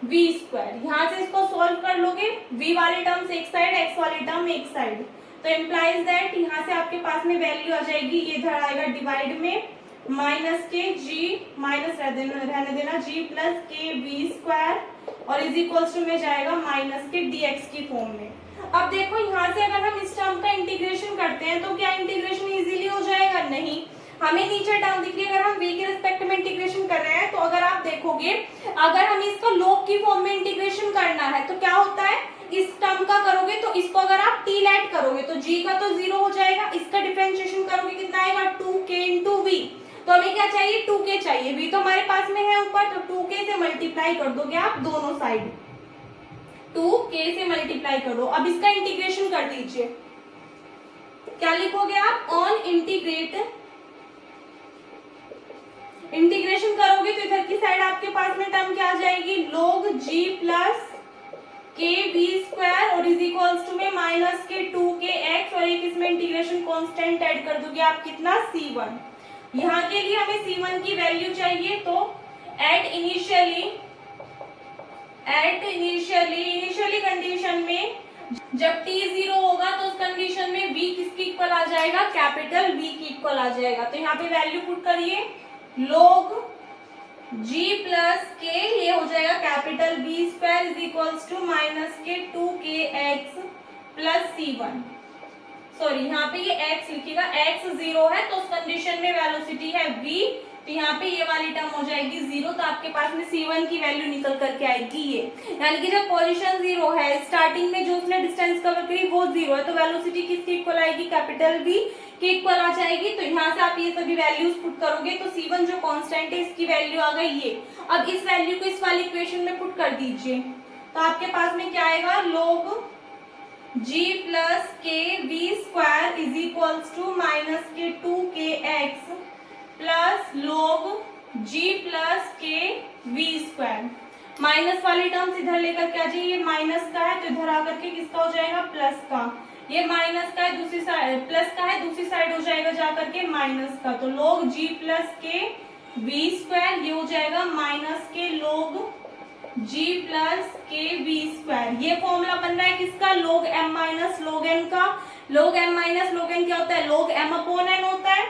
[SPEAKER 1] v square. यहाँ से इसको सॉल्व कर लोगे, v वाले टर्म्स एक साइड, x वाले टर्म एक साइड, तो इम्प्लाइज दैट यहाँ से आपके पास में वैल्यू आ जाएगी, ये इधर आएगा डिवाइड में माइनस के जी, माइनस रहने देना जी प्लस के वी स्क्वायर और इज इक्वल्स टू में जाएगा माइनस के डी एक्स की फॉर्म में। अब देखो यहाँ से अगर हम इस टर्म का इंटीग्रेशन करते हैं तो क्या इंटीग्रेशन इजीली हो जाएगा? नहीं, हमें नीचे टर्म दिख रही है। अगर हम v के रिस्पेक्ट में इंटीग्रेशन कर रहे हैं तो अगर आप देखोगे, अगर हमें इसका log की फॉर्म में इंटीग्रेशन करना है तो क्या होता है, इस टर्म का करोगे तो इसको अगर आप t लेट करोगे तो g का तो 0 हो जाएगा, इसका डिफरेंशिएशन करोगे कितना आएगा 2k इंटू v। तो हमें क्या चाहिए, 2k चाहिए, v तो हमारे पास में है ऊपर, तो 2k से मल्टीप्लाई कर दोगे आप दोनों साइड, 2k से मल्टीप्लाई करो। अब इसका इंटीग्रेशन कर दीजिए, क्या लिखोगे आप, ऑन इंटीग्रेशन करोगे तो इधर की साइड आपके पास में टर्म क्या आ जाएगी, log g plus k v square और इज इक्वल्स टू में माइनस के 2kx, और एक इसमें इंटीग्रेशन कांस्टेंट ऐड कर दोगे आप कितना, c1। यहाँ के लिए हमें c1 की वैल्यू चाहिए, तो एट इनिशियली कंडीशन में जब t 0 होगा तो उस कंडीशन में v किसकी इक्वल आ जाएगा, कैपिटल V की इक्वल आ जाएगा। तो यहाँ पे वैल्यू पुट करिए, log g प्लस के, ये हो जाएगा capital V square is equals to minus k 2kx plus c1। Sorry, यहाँ पे ये x लिखिएगा, x 0 है तो उस कंडीशन में वेलोसिटी है v, तो यहाँ पे ये वाली टर्म हो जाएगी 0, तो आपके पास में c1 की वैल्यू निकल करके आएगी ये। यानी कि जब पोजीशन 0 है, स्टार्टिंग में जो उसने डिस्टेंस कवर करी वो 0 है, तो वेलोसिटी किसकी इक्वल आएगी, कैपिटल V की इक्वल आ जाएगी। तो यहाँ से आप ये सभी वैल्यूज पुट करोगे तो c1 जो कांस्टेंट है इसकी वैल्यू आ गई ये। अब इस वैल्यू को इस वाली इक्वेशन में पुट कर दीजिए, तो आपके पास में क्या आएगा, log g plus k v square is equals to minus k 2kx plus log g plus k v square. Minus वाली टर्म्स इधर लेकर के आ जाइए, ये माइनस का है तो इधर आकर के किसका हो जाएगा, प्लस का। ये माइनस का है, दूसरी साइड प्लस का है, दूसरी साइड हो जाएगा जाकर के माइनस का। तो log g plus k v square, ये हो जाएगा माइनस के log g plus k v square. ये फॉर्मूला बन रहा है किसका, log m minus log n का। log m minus log n क्या होता है, log m अपॉन n होता है।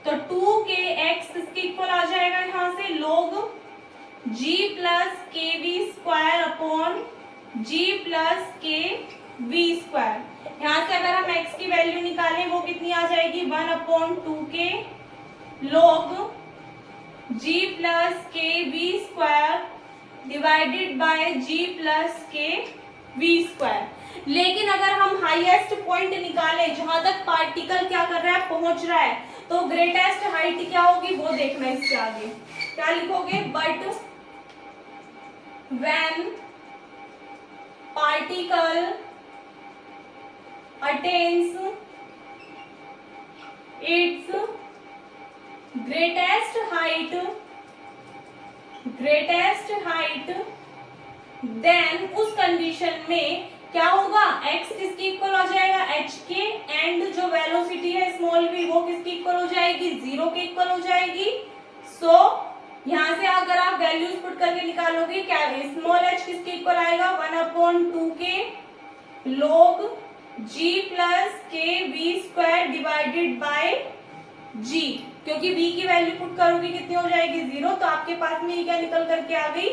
[SPEAKER 1] तो 2kx इसके इक्वल आ जाएगा यहाँ से log g plus k v square upon g plus k v square. यहाँ से अगर हम x की वैल्यू निकालें वो कितनी आ जाएगी, 1/2k log g plus k v square divided by g plus k v square. लेकिन अगर हम हाईएस्ट पॉइंट निकालें जहां तक पार्टिकल क्या कर रहा है, पहुंच रहा है, तो ग्रेटेस्ट हाइट क्या होगी वो देखना है। इसके आगे क्या लिखोगे, but when particle attains its greatest height then उस कंडीशन में क्या होगा, x किसकी इक्वल हो जाएगा, h के, एंड जो वेलोसिटी है स्मॉल v वो किसकी इक्वल हो जाएगी, 0 के इक्वल हो जाएगी। सो यहाँ से अगर आप वैल्यूज पुट करके निकालोगे, क्या स्मॉल h किसके इक्वल आएगा, 1/2k log g plus k v square divided by g, क्योंकि v की वैल्यू पुट करोगे कितनी हो जाएगी, 0। तो आपके पास में ये क्या निकल करके आ गई,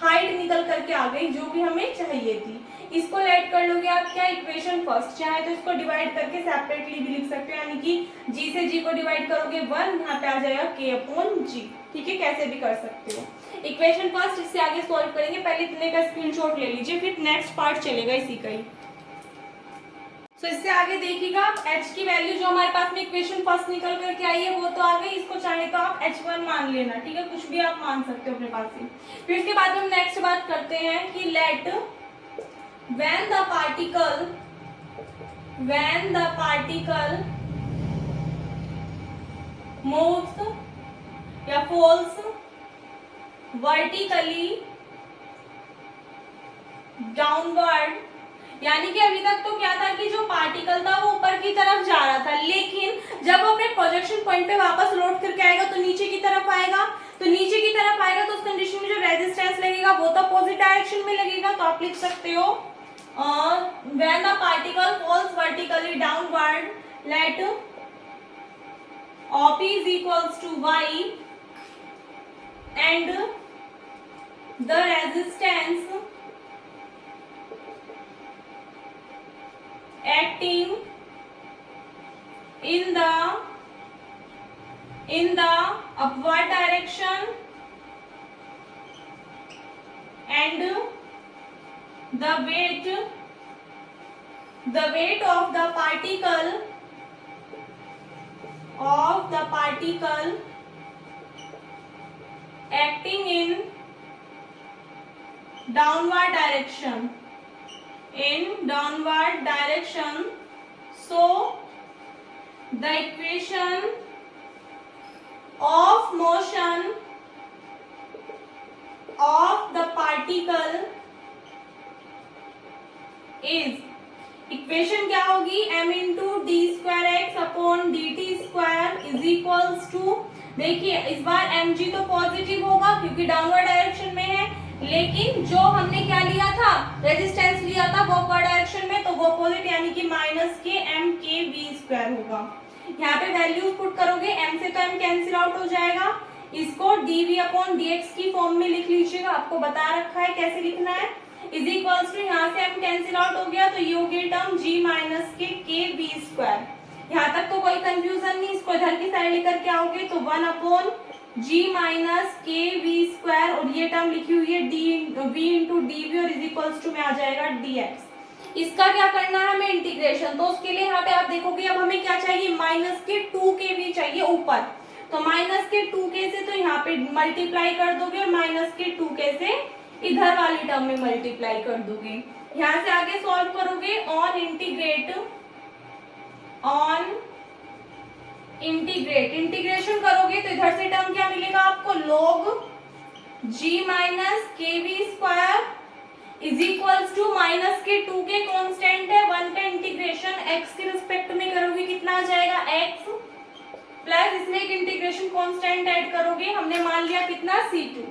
[SPEAKER 1] हाइट निकल करके आ गई जो भी हमें चाहिए थी। इसको ऐड कर लोगे आप क्या, इक्वेशन फर्स्ट, चाहे तो इसको डिवाइड करके सेपरेटली भी लिख सकते हो, यानी कि g से g को डिवाइड करोगे 1, यहाँ पे आ जाएगा k अपॉन g। ठीक है, कैसे भी कर सकते हो। इक्वेशन फर्स्ट, इससे आगे सॉल्व करेंगे, पहले इतने का स्क्रीनशॉट ले लीजिए, फिर नेक्स्ट पार्ट चलेगा इसी का ही। तो इससे आगे देखिएगा, h की वैल्यू जो हमारे पास में इक्वेशन फर्स्ट निकल करके आई है वो तो आ गई। इसको चाहे तो आप h1 मान लेना, ठीक है, कुछ भी आप मान सकते हो अपने पास से। फिर उसके बाद हम नेक्स्ट बात करते हैं कि late when the particle moves या falls vertically downward, यानी कि अभी तक तो क्या था कि जो पार्टिकल था वो ऊपर की तरफ जा रहा था, लेकिन जब वो अपने प्रोजेक्शन पॉइंट पे वापस लौट करके आएगा तो नीचे की तरफ आएगा। तो नीचे की तरफ आएगा तो उस कंडीशन में जो रेजिस्टेंस लगेगा वो तो अपोजिट डायरेक्शन में लगेगा। तो आप लिख सकते हो when the particle falls vertically downward, let OP is equals to y and the resistance acting in the upward direction and the weight of the particle acting in downward direction, so the equation of motion of the particle is, equation क्या होगी, m into D square x upon D T square is equals to, देखिए इस बार mg तो positive होगा क्योंकि downward direction में है, लेकिन जो हमने क्या लिया था, रेजिस्टेंस लिया था वो अपवर्ड डायरेक्शन में, तो वो अपोजिट यानी कि माइनस के एम के वी स्क्वायर होगा। यहाँ पे वैल्यूज पुट करोगे, m से तो m कैंसिल आउट हो जाएगा, इसको dv अपॉन dx की फॉर्म में लिख लीजिएगा, आपको बता रखा है कैसे लिखना है, इज इक्वल्स टू यहाँ से m कैंसिल आउट हो गया तो ये हो गई term g minus k v square. यहाँ तक तो कोई कंफ्यूजन नहीं, इसको इधर की साइड लेकर के आओगे तो 1 upon g minus k v square और ये टर्म लिखी हुई है v इंटू डी वी और इज इक्वल्स टू में आ जाएगा dx। इसका क्या करना है हमें, इंटीग्रेशन, तो उसके लिए यहाँ पे आप देखोगे अब हमें क्या चाहिए, माइनस के 2kv चाहिए ऊपर, तो माइनस के 2k से तो यहाँ पे मल्टीप्लाई कर दोगे और माइनस के 2k से इधर वाली टर्म में मल्टीप्लाई कर दोगे। यहाँ से आगे सॉल्व करोगे, ऑन इंटीग्रेशन करोगे तो इधर से टर्म क्या मिलेगा आपको, log g minus k v square is equals to minus k 2k constant है, 1 का इंटीग्रेशन x के रिस्पेक्ट में करोगे कितना आ जाएगा x प्लस इसमें एक इंटीग्रेशन कांस्टेंट ऐड करोगे, हमने मान लिया कितना c2।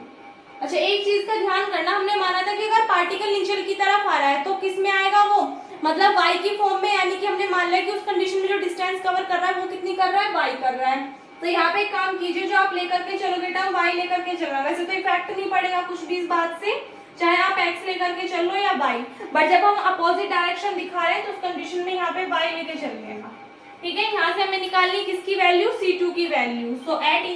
[SPEAKER 1] अच्छा एक चीज का ध्यान करना, हमने माना था कि अगर पार्टिकल नीचे की तरफ आ रहा है तो किस में आएगा वो, मतलब y की फॉर्म में, यानी कि हमने मान लिया कि उस कंडीशन में जो डिस्टेंस कवर कर रहा है वो कितनी कर रहा है, y कर रहा है। तो यहाँ पे एक काम कीजिए, जो आप लेकर के चलोगे टर्म y लेकर के चलना, वैसे तो इफेक्ट नहीं पड़ेगा कुछ भी इस बात से, चाहे आप x लेकर के चल लो या y, बट जब हम अपोजिट डायरेक्शन दिखा रहे हैं तो उस कंडीशन में यहाँ पे y लेके चल लेना, ठीक है। यहाँ से हमें निकालनी किसकी वैल्यू, c2 की value. So at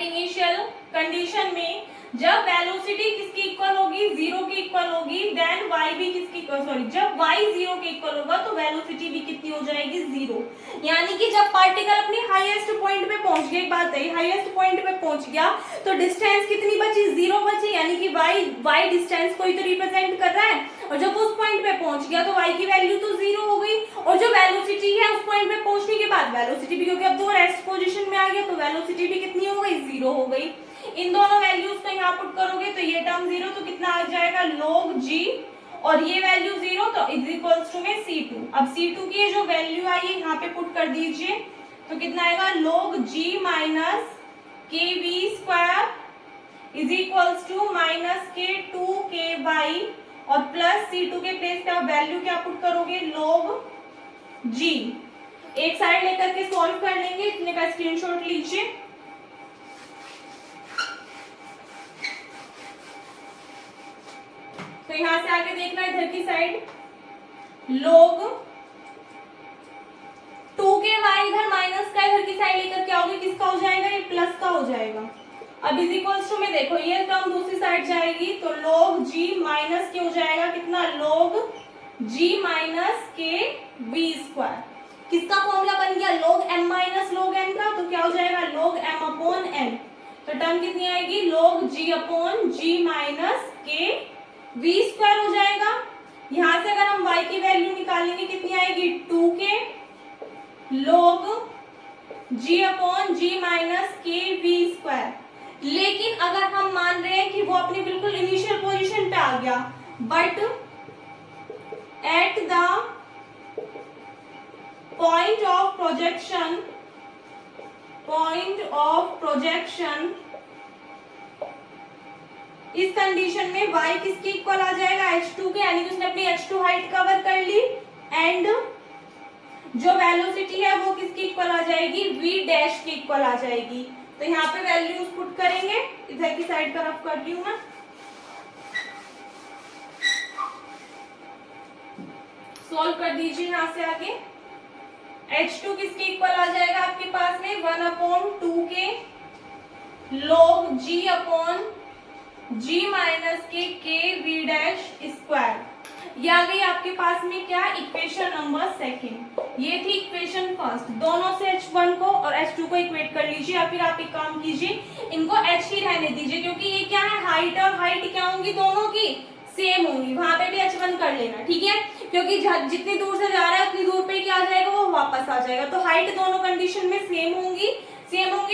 [SPEAKER 1] initial condition में जब वेलोसिटी किसकी इक्वल होगी, 0 के इक्वल होगी, देन y भी किसकी, सॉरी जब y 0 के इक्वल होगा तो वेलोसिटी भी कितनी हो जाएगी, 0। यानी कि जब पार्टिकल अपने हाईएस्ट पॉइंट पे पहुंच गया, एक बात है हाईएस्ट पॉइंट पे पहुंच गया तो डिस्टेंस कितनी बची, 0 बची, यानी कि y डिस्टेंस को ही तो रिप्रेजेंट कर रहा है, और जब उस पॉइंट पे पहुंच गया तो y की वैल्यू तो 0 हो गई, और जो वेलोसिटी है उस पॉइंट पे पहुंचने के बाद वेलोसिटी भी, क्योंकि अब तो रेस्ट पोजीशन में आ गया तो वेलोसिटी भी कितनी हो गई, 0 हो गई। इन दोनों वैल्यूज को यहाँ पुट करोगे तो ये टर्म 0 तो कितना आ जाएगा, log g, और ये वैल्यू 0 तो इज इक्वल्स टू में c2। अब c2 की जो वैल्यू आई है यहाँ पे पुट कर दीजिए तो कितना आएगा, log g minus k v square is equals to minus k 2k और प्लस c2 के प्लेस पे आप वैल्यू क्या पुट करोगे, log g। एक साइड लेकर के सॉल्व कर लेंगे, इतने का स्क्रीनशॉट लीजिए। तो यहां से आगे देखना इधर की साइड, log 2k इधर माइनस का इधर की साइड लेकर क्या होगी, किसका हो जाएगा, ये प्लस का हो जाएगा। अब इज इक्वल्स टू में देखो ये टर्म दूसरी साइड जाएगी तो log g माइनस के हो जाएगा कितना, log g minus k v square. किसका फॉर्मूला बन गया, log m minus log n का, तो क्या हो जाएगा, log m अपॉन n। तो टर्म कितनी आएगी, log g upon g minus k v square हो जाएगा। यहां से अगर हम y की वैल्यू निकालेंगे कितनी आएगी, 2k log g upon g minus k v square. लेकिन अगर हम मान रहे हैं कि वो अपनी बिल्कुल इनिशियल पोजीशन पे आ गया, but at the point of projection इस कंडीशन में y किसके इक्वल आ जाएगा, h2 के, यानी कि उसने अपनी h2 हाइट कवर कर ली, एंड जो वेलोसिटी है वो किसकी इक्वल आ जाएगी, v डैश की इक्वल आ जाएगी। तो यहाँ पे वैल्यूज पुट करेंगे, इधर की साइड का रफ कर रही हूँ मैं। सॉल्व कर दीजिए यहाँ से आगे। H2 किसके इक्वल आ जाएगा आपके पास में 1/2 k log G upon G minus के V डैश स्क्वायर। ये आ गई आपके पास में क्या, इक्वेशन नंबर सेकेंड। ये थी इक्वेशन फर्स्ट। दोनों से H1 को और H2 को इक्वेट कर लीजिए, या फिर आप एक काम कीजिए, इनको H ही रहने दीजिए, क्योंकि ये क्या है, हाइट और हाइट क्या होंगी, दोनों की सेम होंगी। वहां पे भी H1 कर लेना, ठीक है, क्योंकि जितनी दूर से जा रहा है उतनी दूर पे क्या आ जाएगा, वो वापस आ जाएगा। तो हाइट दोनों कंडीशन में सेम होंगी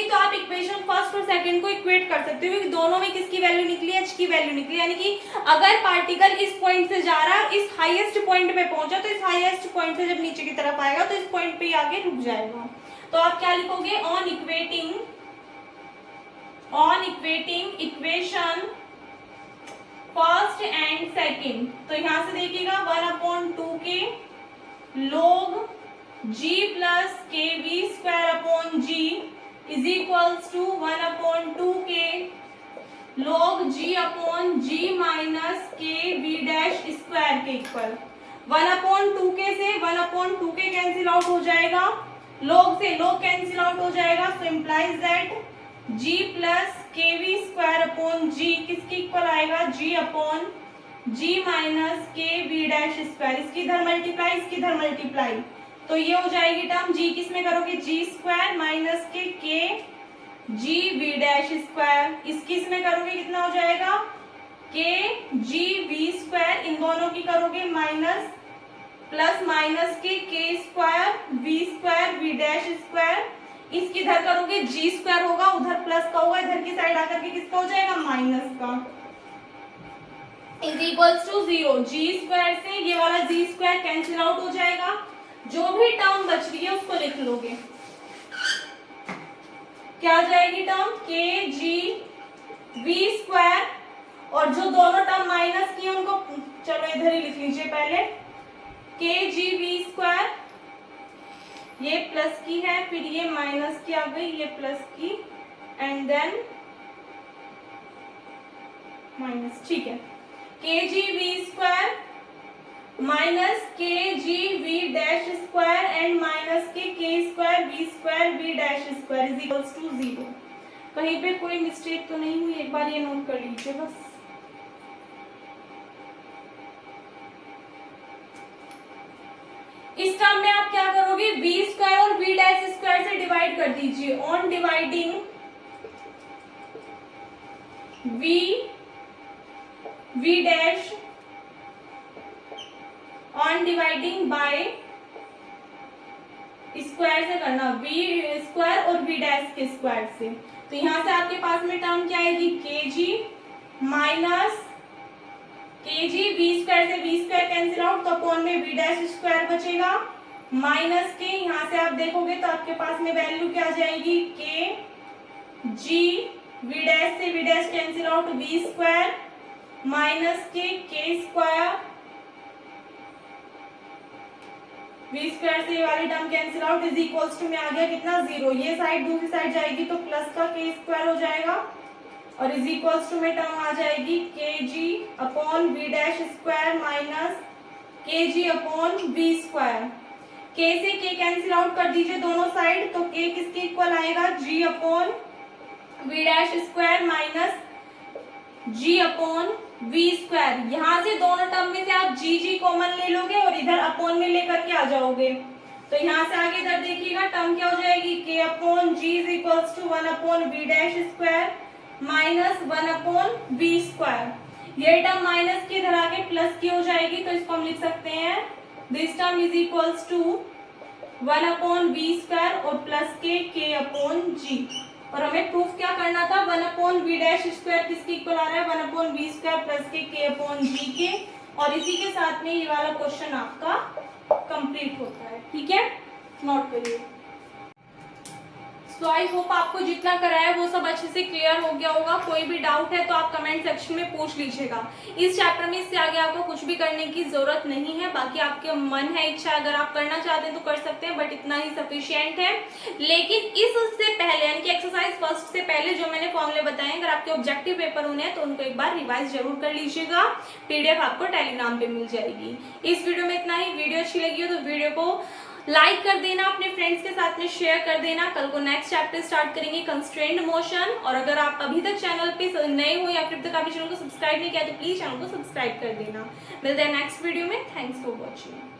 [SPEAKER 1] तो आप इक्वेशन फर्स्ट और सेकंड को इक्वेट कर सकते हो, क्योंकि दोनों में किसकी वैल्यू निकली, H की वैल्यू निकली। यानी कि अगर पार्टिकल इस पॉइंट से जा रहा है, इस हाईएस्ट पॉइंट पे पहुंचा, तो इस हाईएस्ट पॉइंट से जब नीचे की तरफ आएगा तो इस पॉइंट पे ही आगे रुक जाएगा। तो आप क्या लिखोगे, on equating equation first and second. तो यहां से देखिएगा 1/2 k log G plus k V square upon G is equals to 1/2 k log G upon G minus के V डैश स्क्वायर के इक्वल। 1/2 के से 1/2 के कैंसिल आउट हो जाएगा, log से log कैंसिल आउट हो जाएगा, so implies that G plus k V square upon G किसके इक्वल आएगा, G अपॉन G माइनस के V डैश स्क्वायर। इसकी इधर मल्टीप्लाई, इसकी इधर मल्टीप्लाई, तो ये हो जाएगी टर्म G किस में करोगे, G स्क्वायर माइनस के G V डैश स्क्वायर। इसकी इसमें करोगे कितना हो जाएगा, के G V स्क्वायर। इन दोनों की करोगे माइनस, प्लस माइनस के square V square V dash square. इसकी इधर करोगे G स्क्वायर होगा, उधर प्लस का होगा, इधर की साइड आकर के किसका हो जाएगा, माइनस का, is equals to 0। G square से ये वाला G स्क्वायर कैंसिल आउट हो जाएगा, जो भी टर्म बच रही है उसको लिख लोगे। क्या आ जाएगी टर्म, के जी वी स्क्वायर, और जो दोनों टर्म माइनस की है उनको चलो इधर ही लिख लीजिए पहले, के जी वी स्क्वायर, ये प्लस की है, फिर ये माइनस की आ गई, ये प्लस की, एंड देन माइनस, ठीक है, के जी वी स्क्वायर माइनस के जी we dash square and minus के square V dash square is equals to 0। कहीं पे कोई मिस्टेक तो नहीं हुई, एक बार ये नोट कर लीजिए बस। इस टर्म में आप क्या करोगे, वी स्क्वायर और वी डैश स्क्वायर से डिवाइड कर दीजिए। On dividing v dash on dividing by square से करना, वी स्क्वायर और वी डैश के स्क्वायर से। तो यहां से आपके पास में टर्म क्या आएगी, के जी माइनस के जी वी स्क्वायर से वी स्क्वायर कैंसिल आउट, तो अपॉन में वी डैश स्क्वायर बचेगा, माइनस के, यहां से आप देखोगे तो आपके पास में वैल्यू क्या आ जाएगी, के जी वी डैश से v dash cancel out, v square minus के स्क्वायर, वी स्क्वायर से ये वाली term cancel out, is equals to में आ गया कितना, 0। ये साइड दूसरी साइड जाएगी तो प्लस का के स्क्वायर हो जाएगा, और इज इक्वल्स टू में टर्म आ जाएगी के G upon we dash square minus के जी अपॉन वी स्क्वायर। के से के कैंसिल आउट कर दीजिए दोनों साइड, तो के किसके इक्वल आएगा, G upon we dash square minus G upon we square. यहां से दोनों टर्म में से आप जी कॉमन ले लोगे और इधर अपॉन में लेकर के आ जाओगे, तो यहां से आगे इधर देखिएगा टर्म क्या हो जाएगी, k upon g is equals to 1 upon we dash square minus 1 upon we square. ये टर्म माइनस की इधर आके प्लस की हो जाएगी, तो इसको हम लिख सकते हैं, this term is equals to 1 upon we square और प्लस के अपॉन जी। और हमें प्रूफ क्या करना था, 1 अपॉन वी डैश स्क्वायर किसके इक्वल आ रहा है, 1 upon we square plus k upon g के। और इसी के साथ में ये वाला क्वेश्चन आपका कंप्लीट होता है, ठीक है, नोट करिए। सो आई होप आपको जितना कराया वो सब अच्छे से क्लियर हो गया होगा। कोई भी डाउट है तो आप कमेंट सेक्शन में पूछ लीजिएगा। इस चैप्टर में इससे आगे आपको कुछ भी करने की जरूरत नहीं है। बाकी आपके मन है, इच्छा, अगर आप करना चाहते हैं तो कर सकते हैं, बट इतना ही सफिशियंट है। लेकिन इससे पहले यानी कि एक्सरसाइज फर्स्ट से पहले जो मैंने फॉर्मूले बताए, अगर आपके ऑब्जेक्टिव पेपर होने हैं तो उनको एक बार रिवाइज जरूर कर लीजिएगा। पीडीएफ आपको टेलीग्राम पे मिल जाएगी। इस वीडियो में इतना ही। वीडियो अच्छी लगी हो तो वीडियो को लाइक कर देना, अपने फ्रेंड्स के साथ में शेयर कर देना। कल को नेक्स्ट चैप्टर स्टार्ट करेंगे कंस्ट्रेंड मोशन। और अगर आप अभी तक चैनल पे नए हो या फिर तक आपने चैनल को सब्सक्राइब नहीं किया तो प्लीज चैनल को सब्सक्राइब कर देना। मिलते हैं नेक्स्ट वीडियो में। Thanks for watching.